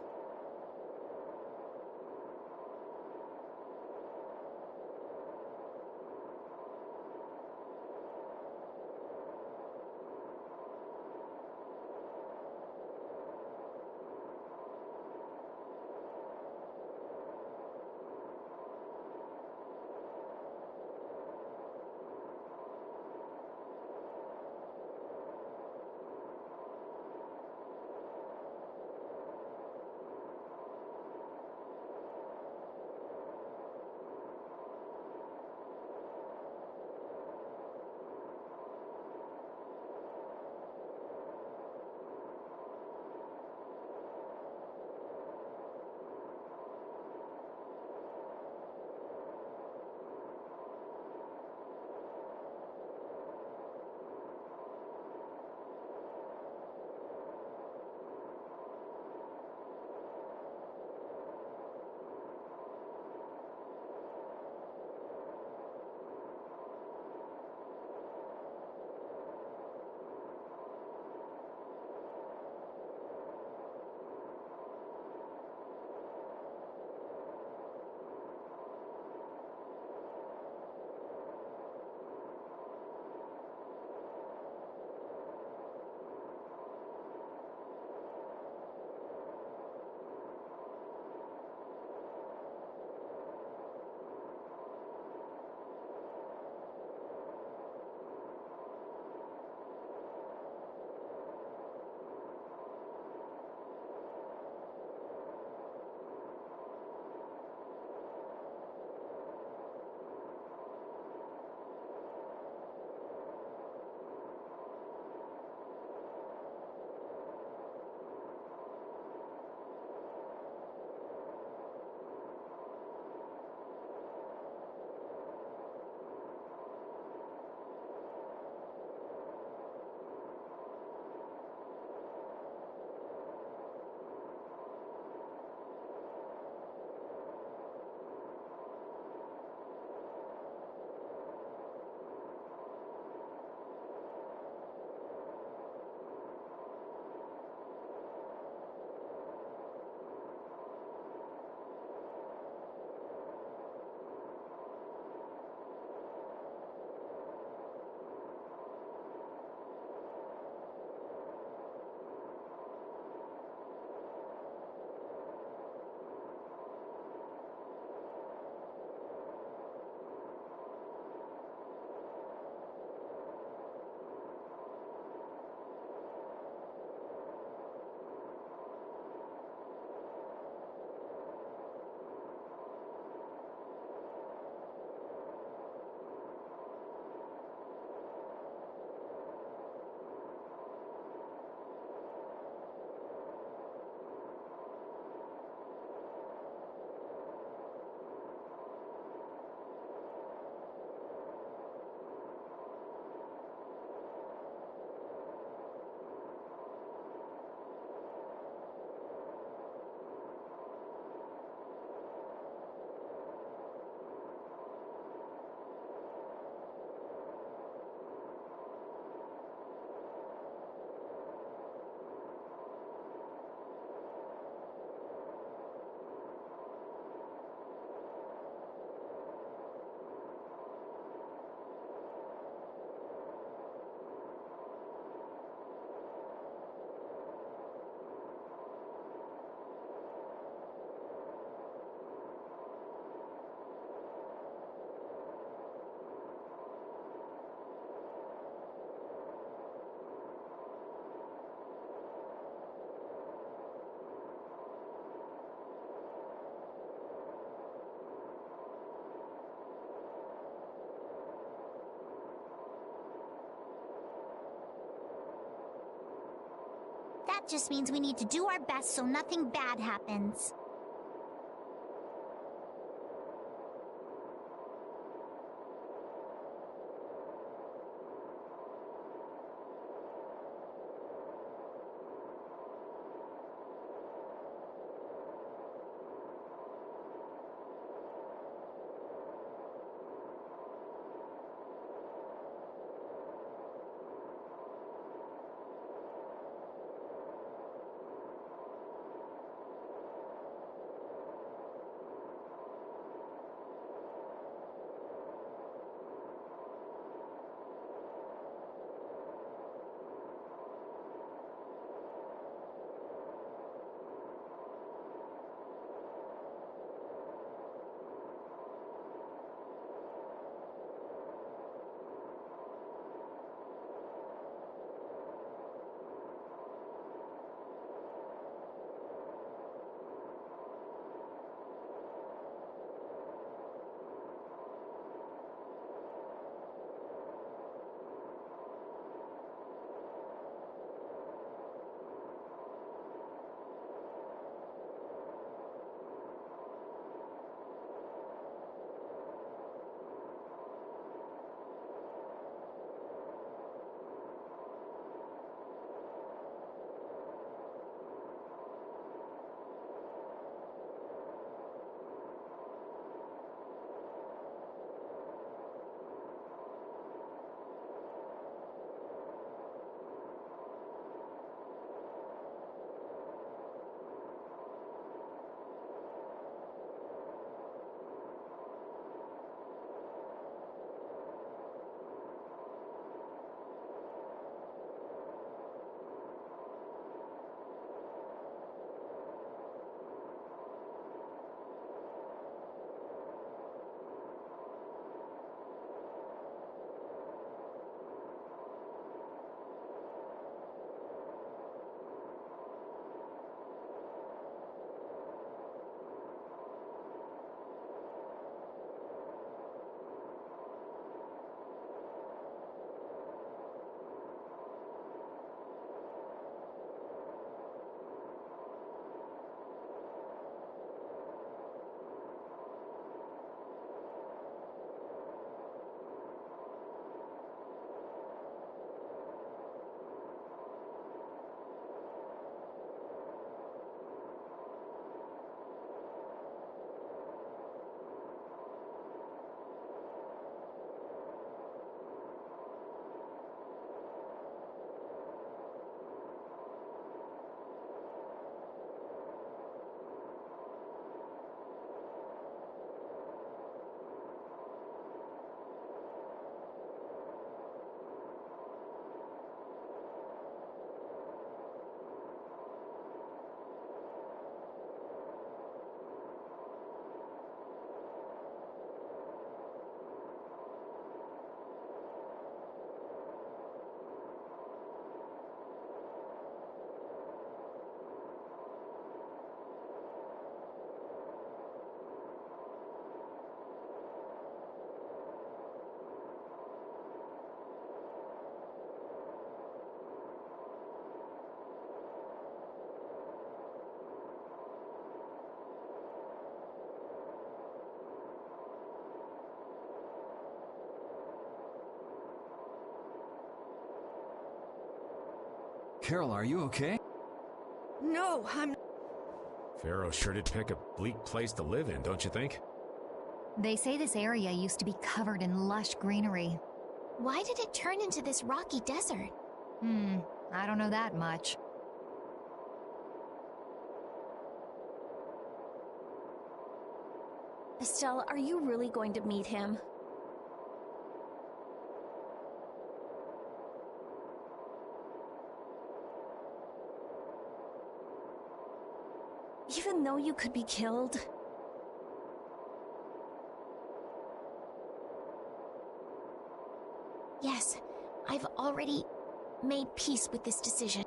Speaker 5: just means we need to do our best so nothing bad happens.
Speaker 6: Carol, are you okay?
Speaker 1: No, I'm...
Speaker 7: Pharaoh sure did pick a bleak place to live in, don't you think?
Speaker 14: They say this area used to be covered in lush greenery.
Speaker 3: Why did it turn into this rocky desert?
Speaker 14: I don't know that much.
Speaker 8: Estelle, are you really going to meet him? Even though you could be killed?
Speaker 3: Yes, I've already made peace with this decision.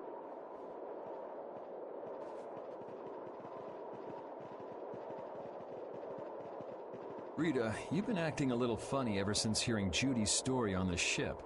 Speaker 6: Rita, you've been acting a little funny ever since hearing Judy's story on the ship.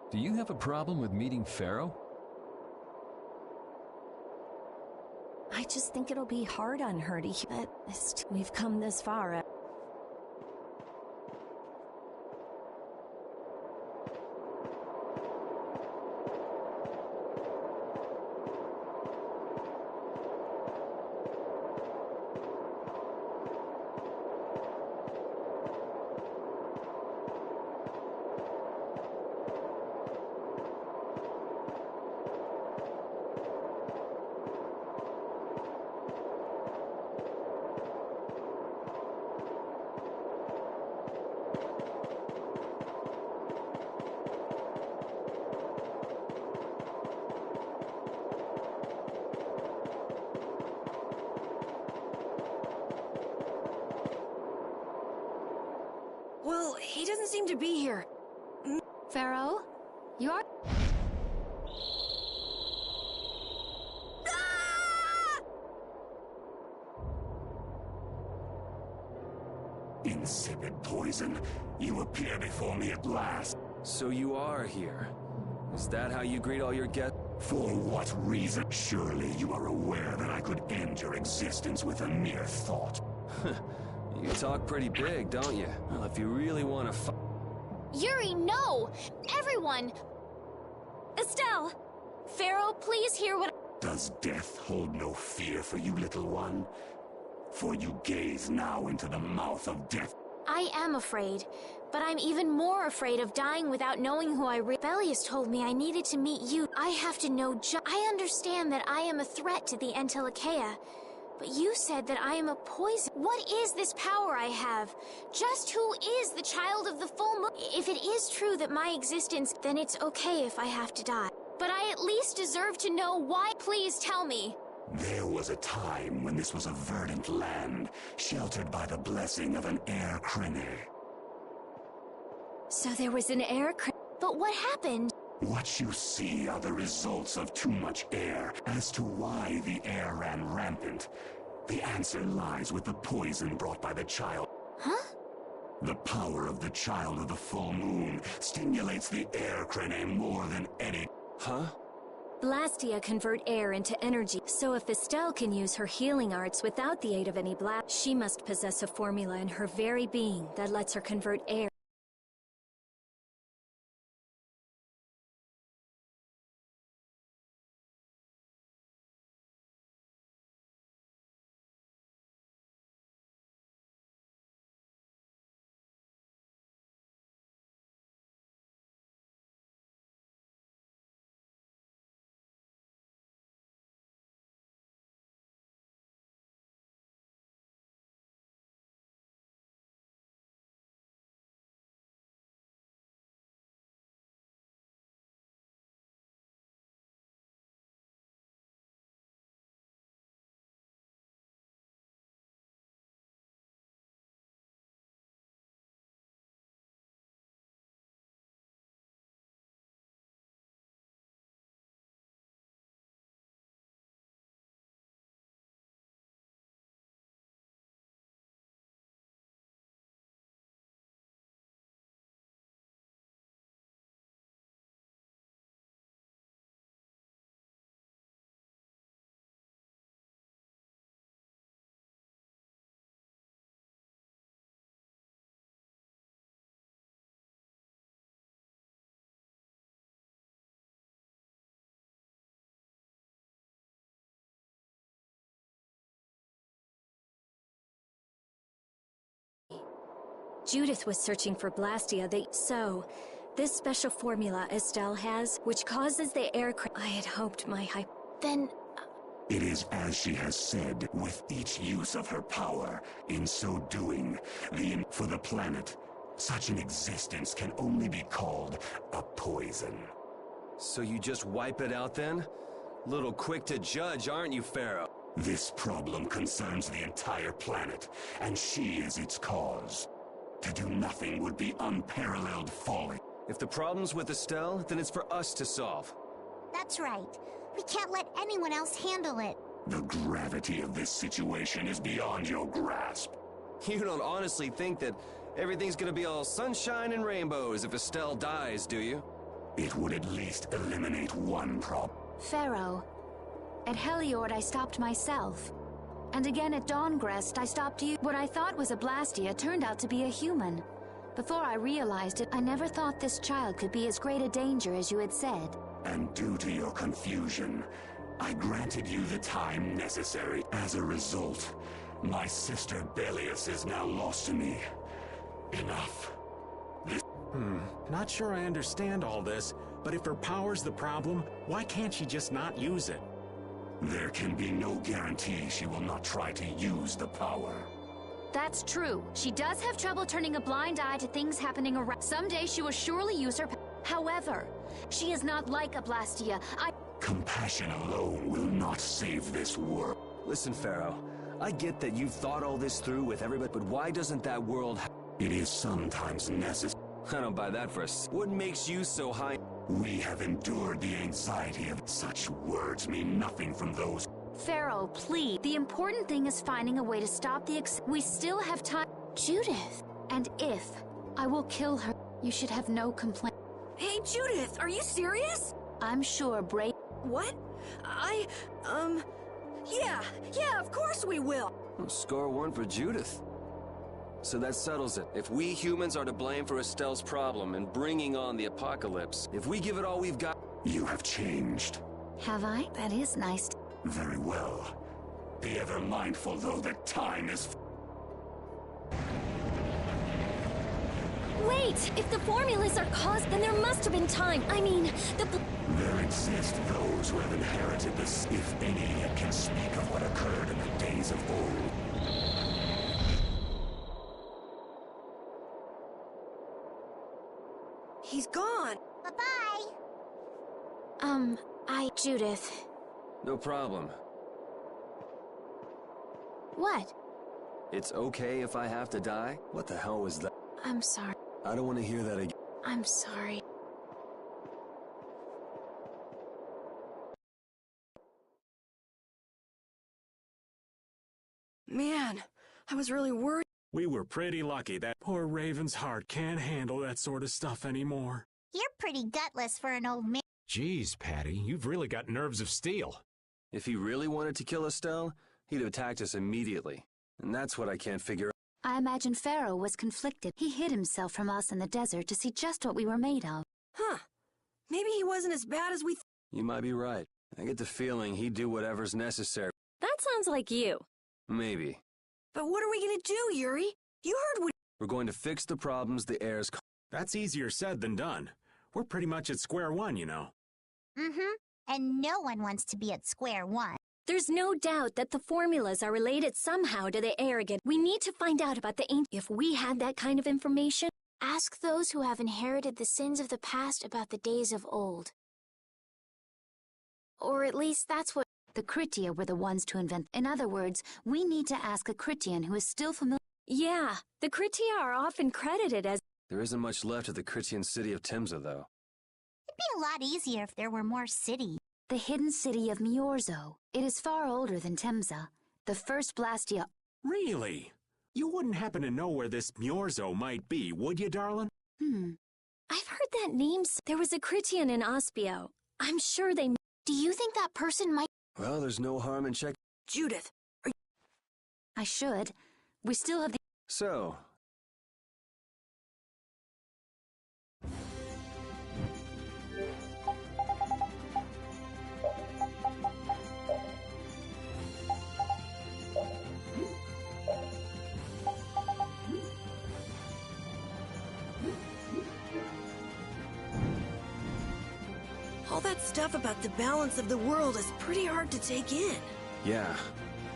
Speaker 6: Do you have a problem with meeting Pharaoh?
Speaker 8: I just think it'll be hard on her to hear that we've come this far.
Speaker 1: Well, he doesn't seem to be here.
Speaker 3: Pharaoh? You are...
Speaker 9: Insipid poison, you appear before me at last.
Speaker 4: So you are here. Is that how you greet all your guests?
Speaker 9: For what reason? Surely you are aware that I could end your existence with a mere thought.
Speaker 4: You talk pretty big, don't you? Well, if you really want to
Speaker 3: Yuri, no! Everyone!
Speaker 8: Estelle! Pharaoh, please hear what—
Speaker 9: Does death hold no fear for you, little one? For you gaze now into the mouth of death.
Speaker 3: I am afraid, but I'm even more afraid of dying without knowing who I Belius told me I needed to meet you. I have to know I understand that I am a threat to the Entelekea, but you said that I am a poison. What is this power I have? Just who is the child of the full moon? If it is true that my existence, then it's okay if I have to die. But I at least deserve to know why. Please tell me.
Speaker 9: There was a time when this was a verdant land, sheltered by the blessing of an air crene.
Speaker 8: So there was an air crane.
Speaker 3: But what happened?
Speaker 9: What you see are the results of too much air. As to why the air ran rampant, the answer lies with the poison brought by the child.
Speaker 3: Huh?
Speaker 9: The power of the child of the full moon stimulates the air crane more than any...
Speaker 4: Huh?
Speaker 8: Blastia convert air into energy, so if Estelle can use her healing arts without the aid of any blast, she must possess a formula in her very being that lets her convert air. Judith was searching for Blastia, this special formula Estelle has, which causes the air I had hoped my
Speaker 3: Then...
Speaker 9: It is as she has said, with each use of her power. In so doing, for the planet, such an existence can only be called a poison.
Speaker 4: So you just wipe it out then? Little quick to judge, aren't you, Pharaoh?
Speaker 9: This problem concerns the entire planet, and she is its cause. To do nothing would be unparalleled folly.
Speaker 4: If the problem's with Estelle, then it's for us to solve.
Speaker 5: That's right. We can't let anyone else handle it.
Speaker 9: The gravity of this situation is beyond your grasp.
Speaker 4: You don't honestly think that everything's gonna be all sunshine and rainbows if Estelle dies, do you?
Speaker 9: It would at least eliminate one problem.
Speaker 12: Pharaoh, at Heliord I stopped myself. And again at Dawngrest I stopped you. What I thought was a Blastia turned out to be a human. Before I realized it, I never thought this child could be as great a danger as you had said.
Speaker 9: And due to your confusion, I granted you the time necessary. As a result, my sister Belius is now lost to me. Enough.
Speaker 2: Not sure I understand all this, but if her power's the problem, why can't she just not use it?
Speaker 9: There can be no guarantee she will not try to use the power.
Speaker 12: That's true. She does have trouble turning a blind eye to things happening around. Someday she will surely use her However, she is not like a Blastia.
Speaker 9: Compassion alone will not save this world.
Speaker 4: Listen, Pharaoh, I get that you've thought all this through with everybody, but why doesn't that world
Speaker 9: It is sometimes necessary.
Speaker 4: I don't buy that for us. What makes you so high?
Speaker 9: We have endured the anxiety of such words mean nothing from those.
Speaker 12: Pharaoh, please. The important thing is finding a way to stop the we still have time. Judith. And if I will kill her, you should have no complaint.
Speaker 1: Hey, Judith, are you serious?
Speaker 12: I'm sure
Speaker 1: What? Yeah, of course we will.
Speaker 4: Score one for Judith. So that settles it. If we humans are to blame for Estelle's problem and bringing on the apocalypse, if we give it all we've got...
Speaker 9: You have changed.
Speaker 12: Have I? That is nice.
Speaker 9: Very well. Be ever mindful, though, that time is...
Speaker 8: Wait! If the formulas are caused, then there must have been time. I mean,
Speaker 9: There exist those who have inherited this, if any yet can speak of what occurred in the days of old.
Speaker 1: He's gone.
Speaker 5: Bye-bye.
Speaker 12: Judith.
Speaker 4: No problem.
Speaker 12: What?
Speaker 4: It's okay if I have to die? What the hell was that?
Speaker 12: I'm sorry.
Speaker 4: I don't want to hear that again.
Speaker 12: I'm sorry.
Speaker 1: Man, I was really worried.
Speaker 2: We were pretty lucky that poor Raven's heart can't handle that sort of stuff anymore.
Speaker 5: You're pretty gutless for an old man.
Speaker 7: Geez, Patty, you've really got nerves of steel.
Speaker 4: If he really wanted to kill Estelle, he'd have attacked us immediately. And that's what I can't figure out.
Speaker 12: I imagine Pharaoh was conflicted. He hid himself from us in the desert to see just what we were made of.
Speaker 1: Huh. Maybe he wasn't as bad as we
Speaker 4: You might be right. I get the feeling he'd do whatever's necessary.
Speaker 8: that sounds like you.
Speaker 4: Maybe.
Speaker 1: But what are we gonna do, Yuri? You heard what...
Speaker 4: We're going to fix the problems the heirs...
Speaker 2: That's easier said than done. We're pretty much at square one, you know.
Speaker 5: Mm-hmm. And no one wants to be at square one.
Speaker 8: There's no doubt that the formulas are related somehow to the arrogant. We need to find out about the ancient. If we had that kind of information...
Speaker 3: Ask those who have inherited the sins of the past about the days of old. Or at least that's what...
Speaker 12: The Critia were the ones to invent. In other words, we need to ask a Critian who is still familiar.
Speaker 8: Yeah, the Critia are often credited as...
Speaker 4: There isn't much left of the Critian city of Timza, though.
Speaker 5: It'd be a lot easier if there were more cities.
Speaker 12: The hidden city of Miorzo. It is far older than Timza. The first Blastia...
Speaker 2: Really? You wouldn't happen to know where this Miorzo might be, would you, darling?
Speaker 8: I've heard that name. There was a Critian in Ospio. I'm sure they...
Speaker 3: Do you think that person might...
Speaker 4: Well, there's no harm in checking.
Speaker 1: Judith,
Speaker 12: I should. We still have the...
Speaker 4: So...
Speaker 1: all that stuff about the balance of the world is pretty hard to take in.
Speaker 4: Yeah.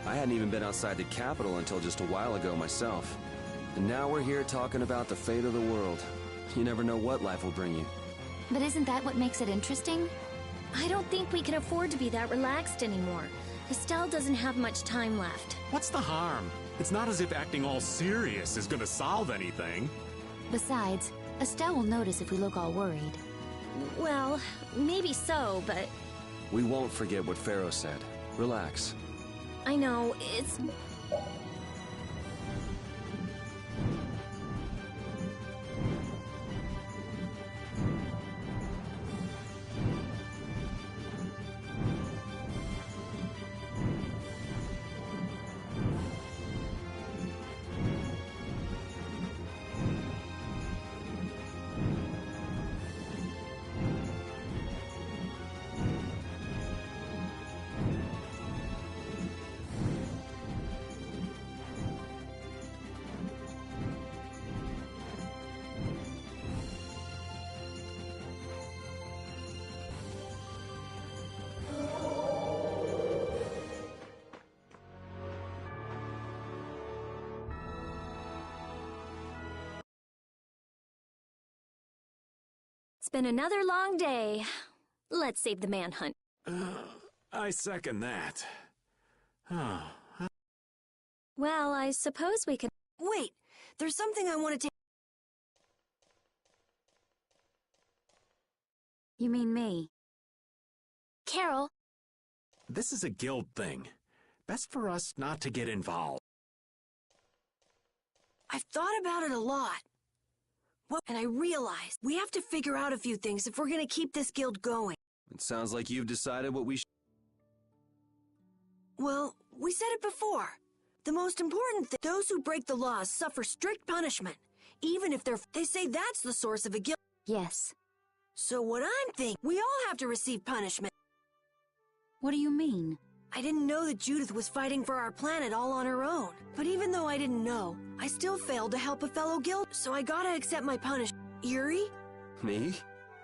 Speaker 4: I hadn't even been outside the capital until just a while ago myself. And now we're here talking about the fate of the world. You never know what life will bring you.
Speaker 12: But isn't that what makes it interesting?
Speaker 8: I don't think we can afford to be that relaxed anymore. Estelle doesn't have much time left.
Speaker 2: What's the harm? It's not as if acting all serious is gonna solve anything.
Speaker 12: Besides, Estelle will notice if we look all worried.
Speaker 8: Well, maybe so, but...
Speaker 4: We won't forget what Pharaoh said. Relax.
Speaker 8: I know, it's... It's been another long day. Let's save the manhunt.
Speaker 2: I second that.
Speaker 8: Well, I suppose we could...
Speaker 1: Wait, there's something I want to take...
Speaker 12: You mean me?
Speaker 3: Carol,
Speaker 2: This is a guild thing. Best for us not to get involved.
Speaker 1: I've thought about it a lot. And I realized we have to figure out a few things if we're gonna keep this guild going.
Speaker 4: It sounds like you've decided what we should...
Speaker 1: Well, we said it before. The most important thing, those who break the laws suffer strict punishment, even if they say that's the source of a guild.
Speaker 12: Yes.
Speaker 1: So what I'm thinking, we all have to receive punishment.
Speaker 12: What do you mean?
Speaker 1: I didn't know that Judith was fighting for our planet all on her own. But even though I didn't know, I still failed to help a fellow guild, so I gotta accept my punishment. Eerie?
Speaker 4: Me?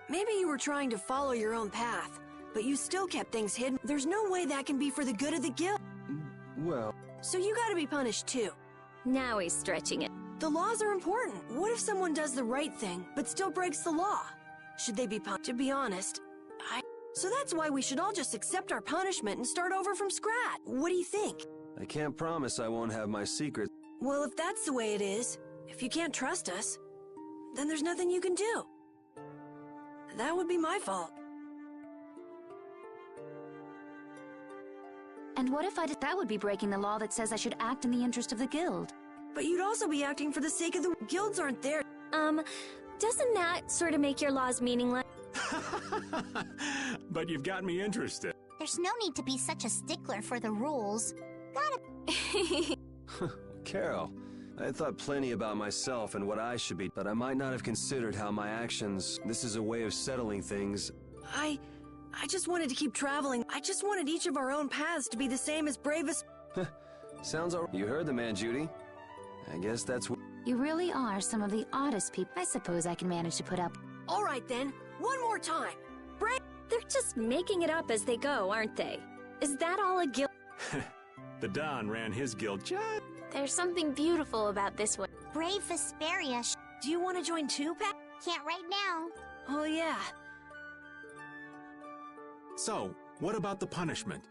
Speaker 1: Maybe you were trying to follow your own path, but you still kept things hidden. There's no way that can be for the good of the guild.
Speaker 4: Well...
Speaker 1: So you gotta be punished too.
Speaker 8: Now he's stretching it.
Speaker 1: The laws are important. What if someone does the right thing, but still breaks the law? Should they be punished? To be honest, So that's why we should all just accept our punishment and start over from scratch. What do you think?
Speaker 4: I can't promise I won't have my secrets.
Speaker 1: Well, if that's the way it is, if you can't trust us, then there's nothing you can do. That would be my fault.
Speaker 12: And what if I did? That would be breaking the law that says I should act in the interest of the guild.
Speaker 1: But you'd also be acting for the sake of the... Guilds aren't there.
Speaker 8: Doesn't that sort of make your laws meaningless?
Speaker 2: But you've got me interested.
Speaker 5: There's no need to be such a stickler for the rules.
Speaker 4: Carol, I thought plenty about myself and what I should be, but I might not have considered how my actions... This is a way of settling things.
Speaker 1: I just wanted to keep traveling. I just wanted each of our own paths to be the same as bravest...
Speaker 4: Sounds all... You heard the man, Judy. I guess that's what...
Speaker 12: You really are some of the oddest people. I suppose I can manage to put up.
Speaker 1: All right then, one more time.
Speaker 8: They're just making it up as they go, aren't they? Is that all a guild?
Speaker 2: The Don ran his guild just...
Speaker 3: there's something beautiful about this one.
Speaker 5: Brave Vesperia.
Speaker 1: Do you want to join too, Pat?
Speaker 5: Can't right now.
Speaker 1: Oh yeah.
Speaker 2: So, what about the punishment?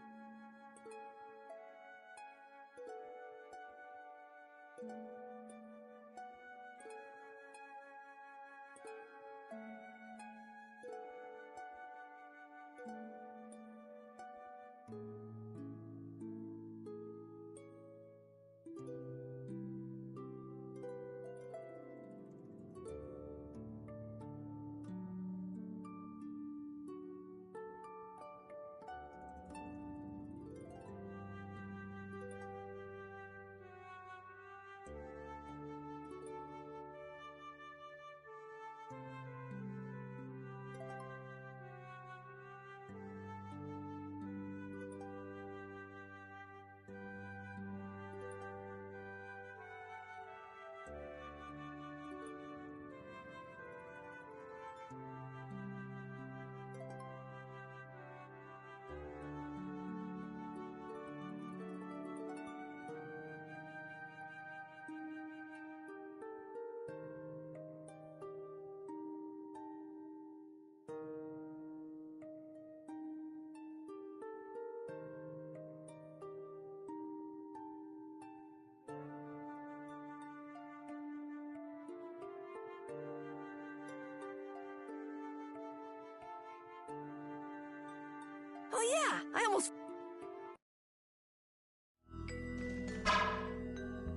Speaker 1: Oh yeah, I almost...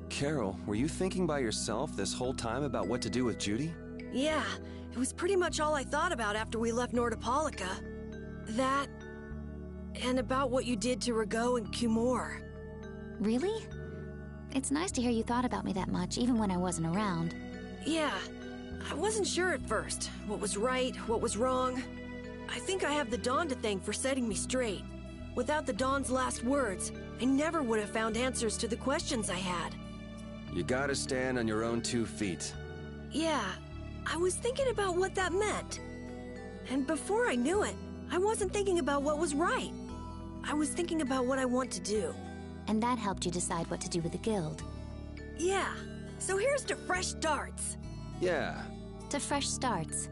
Speaker 4: Carol, were you thinking by yourself this whole time about what to do with Judy?
Speaker 1: Yeah, it was pretty much all I thought about after we left Nordopolica. That... and about what you did to Rago and Cumore.
Speaker 12: Really? It's nice to hear you thought about me that much, even when I wasn't around.
Speaker 1: Yeah, I wasn't sure at first. What was right, what was wrong. I think I have the Dawn to thank for setting me straight. Without the Dawn's last words, I never would have found answers to the questions I had.
Speaker 4: You gotta stand on your own 2 feet.
Speaker 1: Yeah, I was thinking about what that meant. And before I knew it, I wasn't thinking about what was right. I was thinking about what I want to do.
Speaker 12: And that helped you decide what to do with the guild.
Speaker 1: Yeah, so here's to fresh starts.
Speaker 4: Yeah.
Speaker 12: To fresh starts.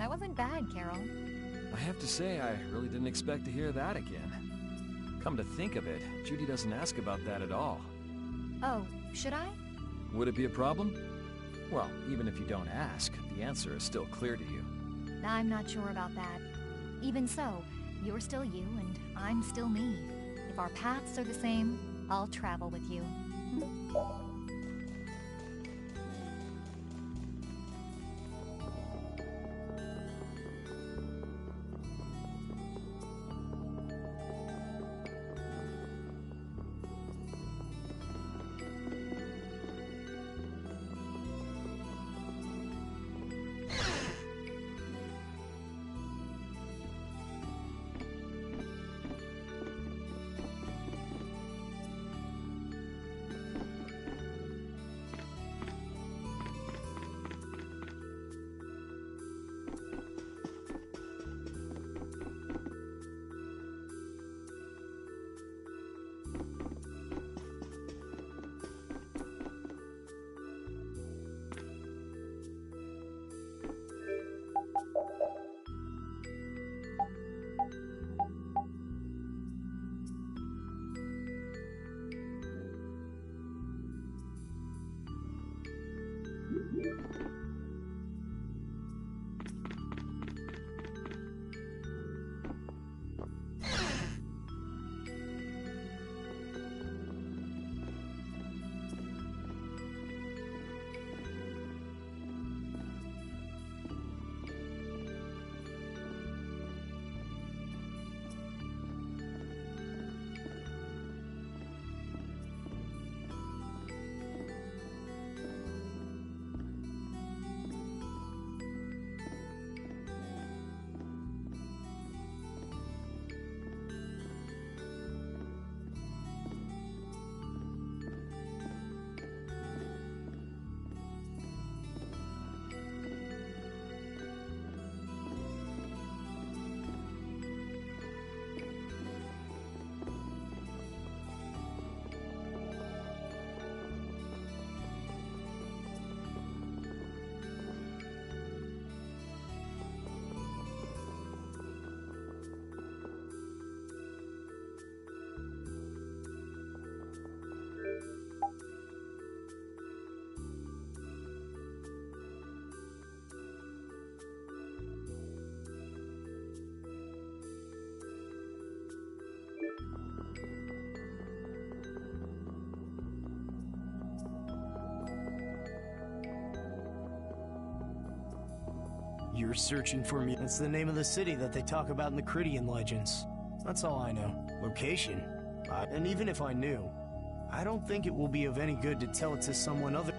Speaker 14: That wasn't bad, Carol.
Speaker 6: I have to say, I really didn't expect to hear that again. Come to think of it, Judy doesn't ask about that at all.
Speaker 14: Oh, should I?
Speaker 6: Would it be a problem? Well, even if you don't ask, the answer is still clear to you.
Speaker 14: I'm not sure about that. Even so, you're still you and I'm still me. If our paths are the same, I'll travel with you.
Speaker 13: You're searching for me. That's the name of the city that they talk about in the Cridian legends. That's all I know. Location. And even if I knew, I don't think it will be of any good to tell it to someone other.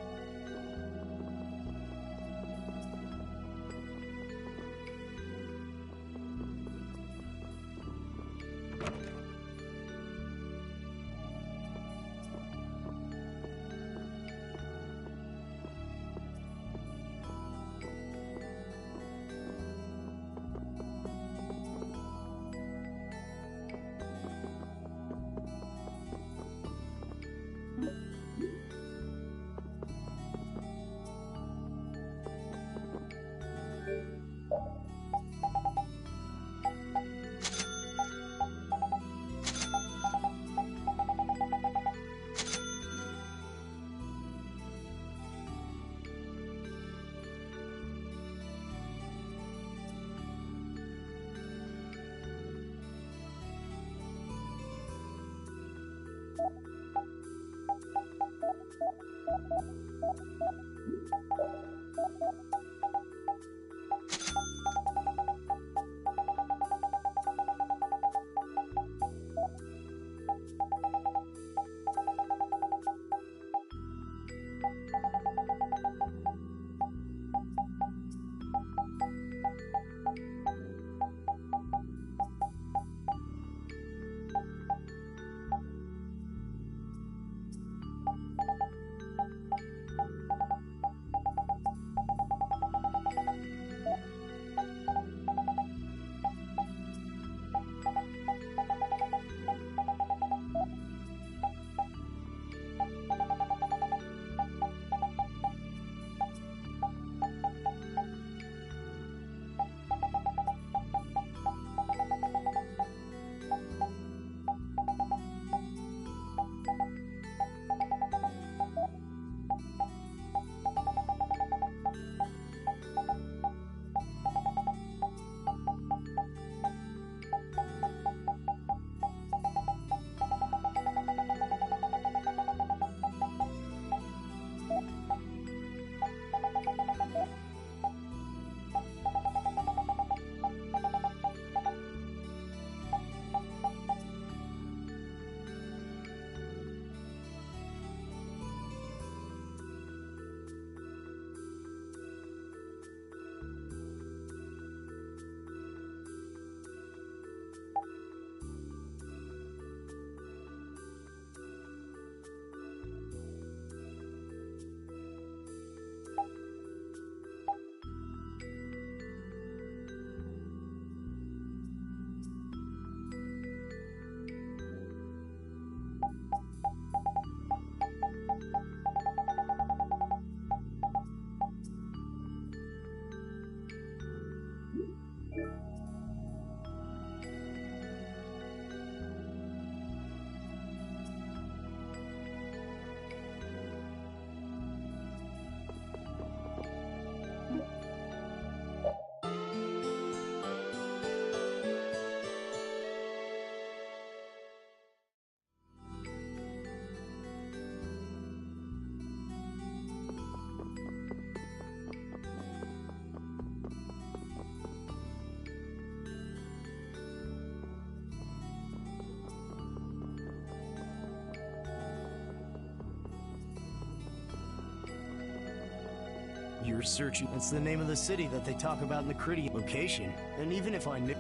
Speaker 13: You're searching. That's the name of the city that they talk about in the Critti location. And even if I knew...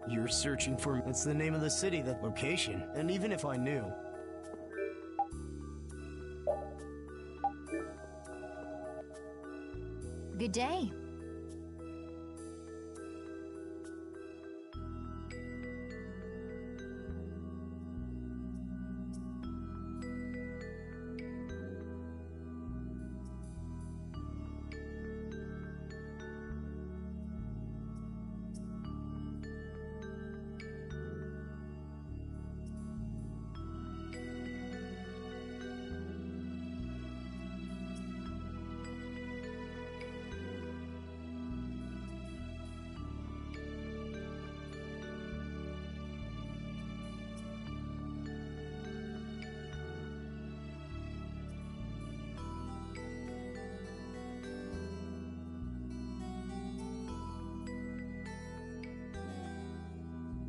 Speaker 13: You're searching for... That's the name of the city, that location. And even if I knew...
Speaker 14: Good day.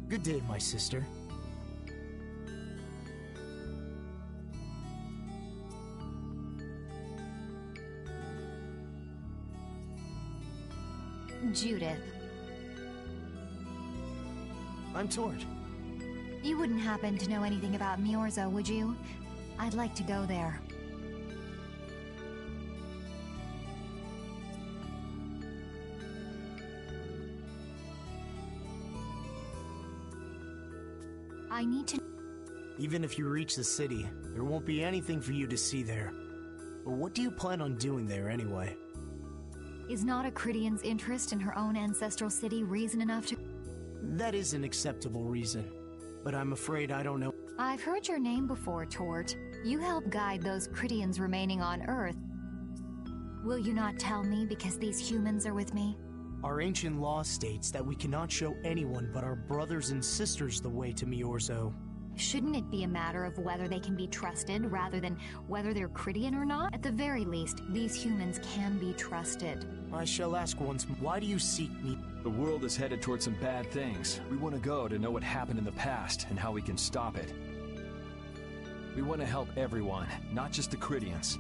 Speaker 13: Good day, my sister.
Speaker 14: Judith.
Speaker 13: I'm Tord.
Speaker 14: You wouldn't happen to know anything about Miorza, would you? I'd like to go there. I need to...
Speaker 13: Even if you reach the city, there won't be anything for you to see there. But what do you plan on doing there anyway?
Speaker 14: Is not a Cridian's interest in her own ancestral city reason enough to...
Speaker 13: That is an acceptable reason, but I'm afraid I don't know.
Speaker 14: I've heard your name before, Tort. You help guide those Cridians remaining on Earth. Will you not tell me because these humans are with me?
Speaker 13: Our ancient law states that we cannot show anyone but our brothers and sisters the way to Miorzo.
Speaker 14: Shouldn't it be a matter of whether they can be trusted rather than whether they're Cridian or not? At the very least, these humans can be trusted.
Speaker 13: I shall ask once more, why do you seek me?
Speaker 6: The world is headed towards some bad things. We want to go to know what happened in the past and how we can stop it. We want to help everyone, not just the Cridians.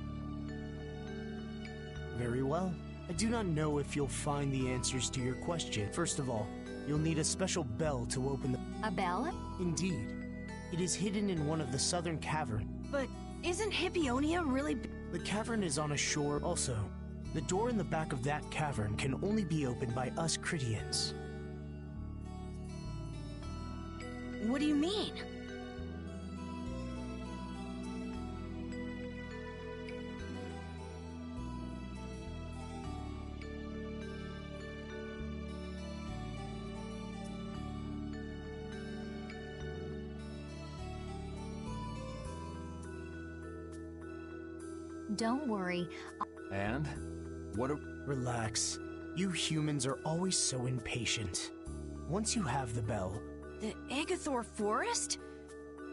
Speaker 13: Very well. I do not know if you'll find the answers to your question. First of all, you'll need a special bell to open the...
Speaker 14: A bell?
Speaker 13: Indeed. It is hidden in one of the southern caverns.
Speaker 1: But isn't Hippionia really...
Speaker 13: The cavern is on a shore also. The door in the back of that cavern can only be opened by us Cridians.
Speaker 1: What do you mean?
Speaker 14: Don't worry.
Speaker 6: And? What a...
Speaker 13: Relax. You humans are always so impatient. Once you have the bell...
Speaker 1: The Agathor Forest?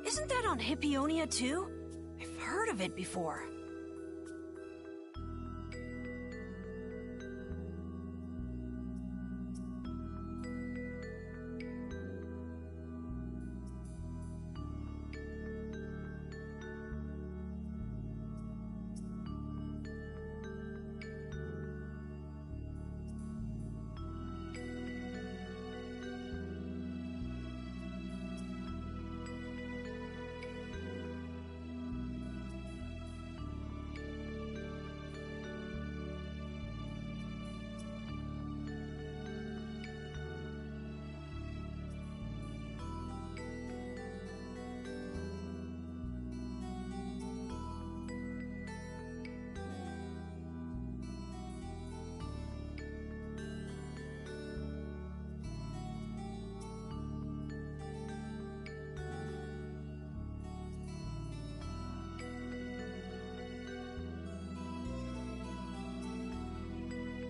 Speaker 1: Isn't that on Hippionia too? I've heard of it before.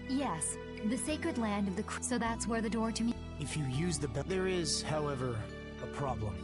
Speaker 14: Yes, the sacred land of the... So that's where the door to me...
Speaker 13: If you use the bell... There is, however, a problem.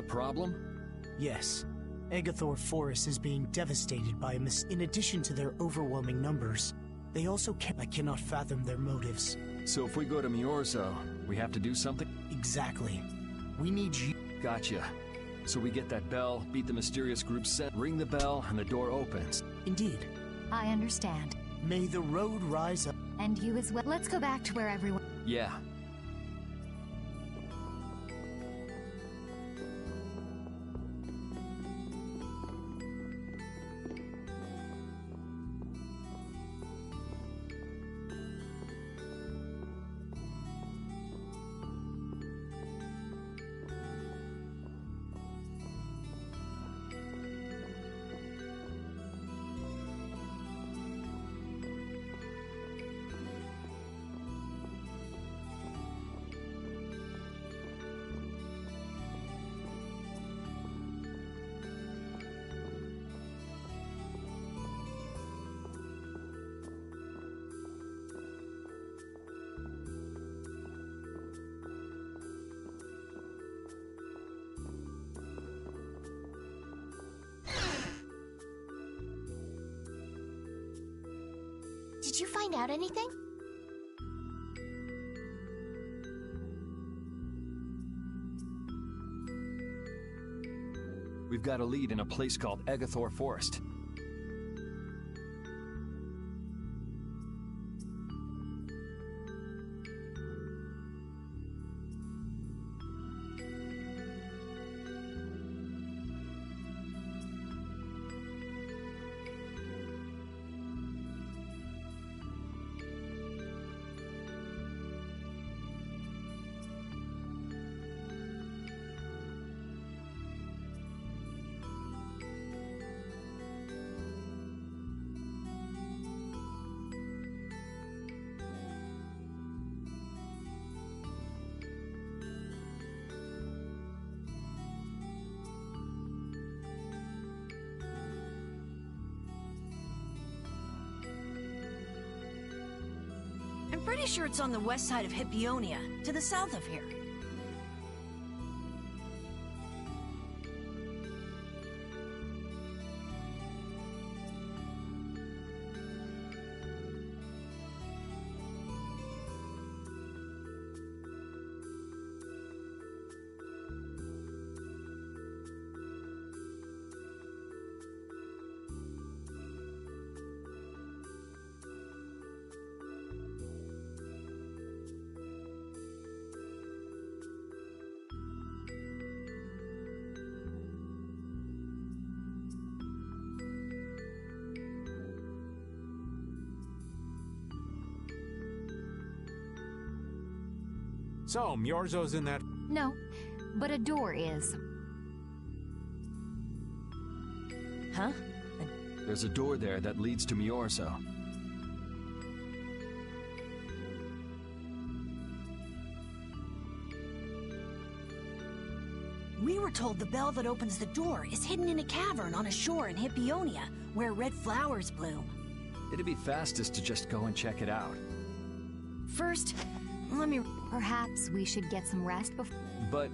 Speaker 6: Problem?
Speaker 13: Yes. Agathor Forest is being devastated by In addition to their overwhelming numbers, they also I cannot fathom their motives.
Speaker 6: So if we go to Miorzo, we have to do something?
Speaker 13: Exactly. We need you.
Speaker 6: Gotcha. So we get that bell, beat the mysterious group set, ring the bell, and the door opens.
Speaker 13: Indeed.
Speaker 14: I understand.
Speaker 13: May the road rise up.
Speaker 14: And you as well. Let's go back to where everyone...
Speaker 6: Yeah.
Speaker 3: Did you find out anything?
Speaker 6: We've got a lead in a place called Egathor Forest.
Speaker 15: I'm pretty sure it's on the west side of Hippionia, to the south of here.
Speaker 7: So, Myorzo's in that...
Speaker 14: No, but a door is.
Speaker 15: Huh?
Speaker 6: There's a door there that leads to Myorzo.
Speaker 15: We were told the bell that opens the door is hidden in a cavern on a shore in Hippionia, where red flowers bloom.
Speaker 6: It'd be fastest to just go and check it out.
Speaker 15: First, let me...
Speaker 14: Perhaps we should get some rest before...
Speaker 6: But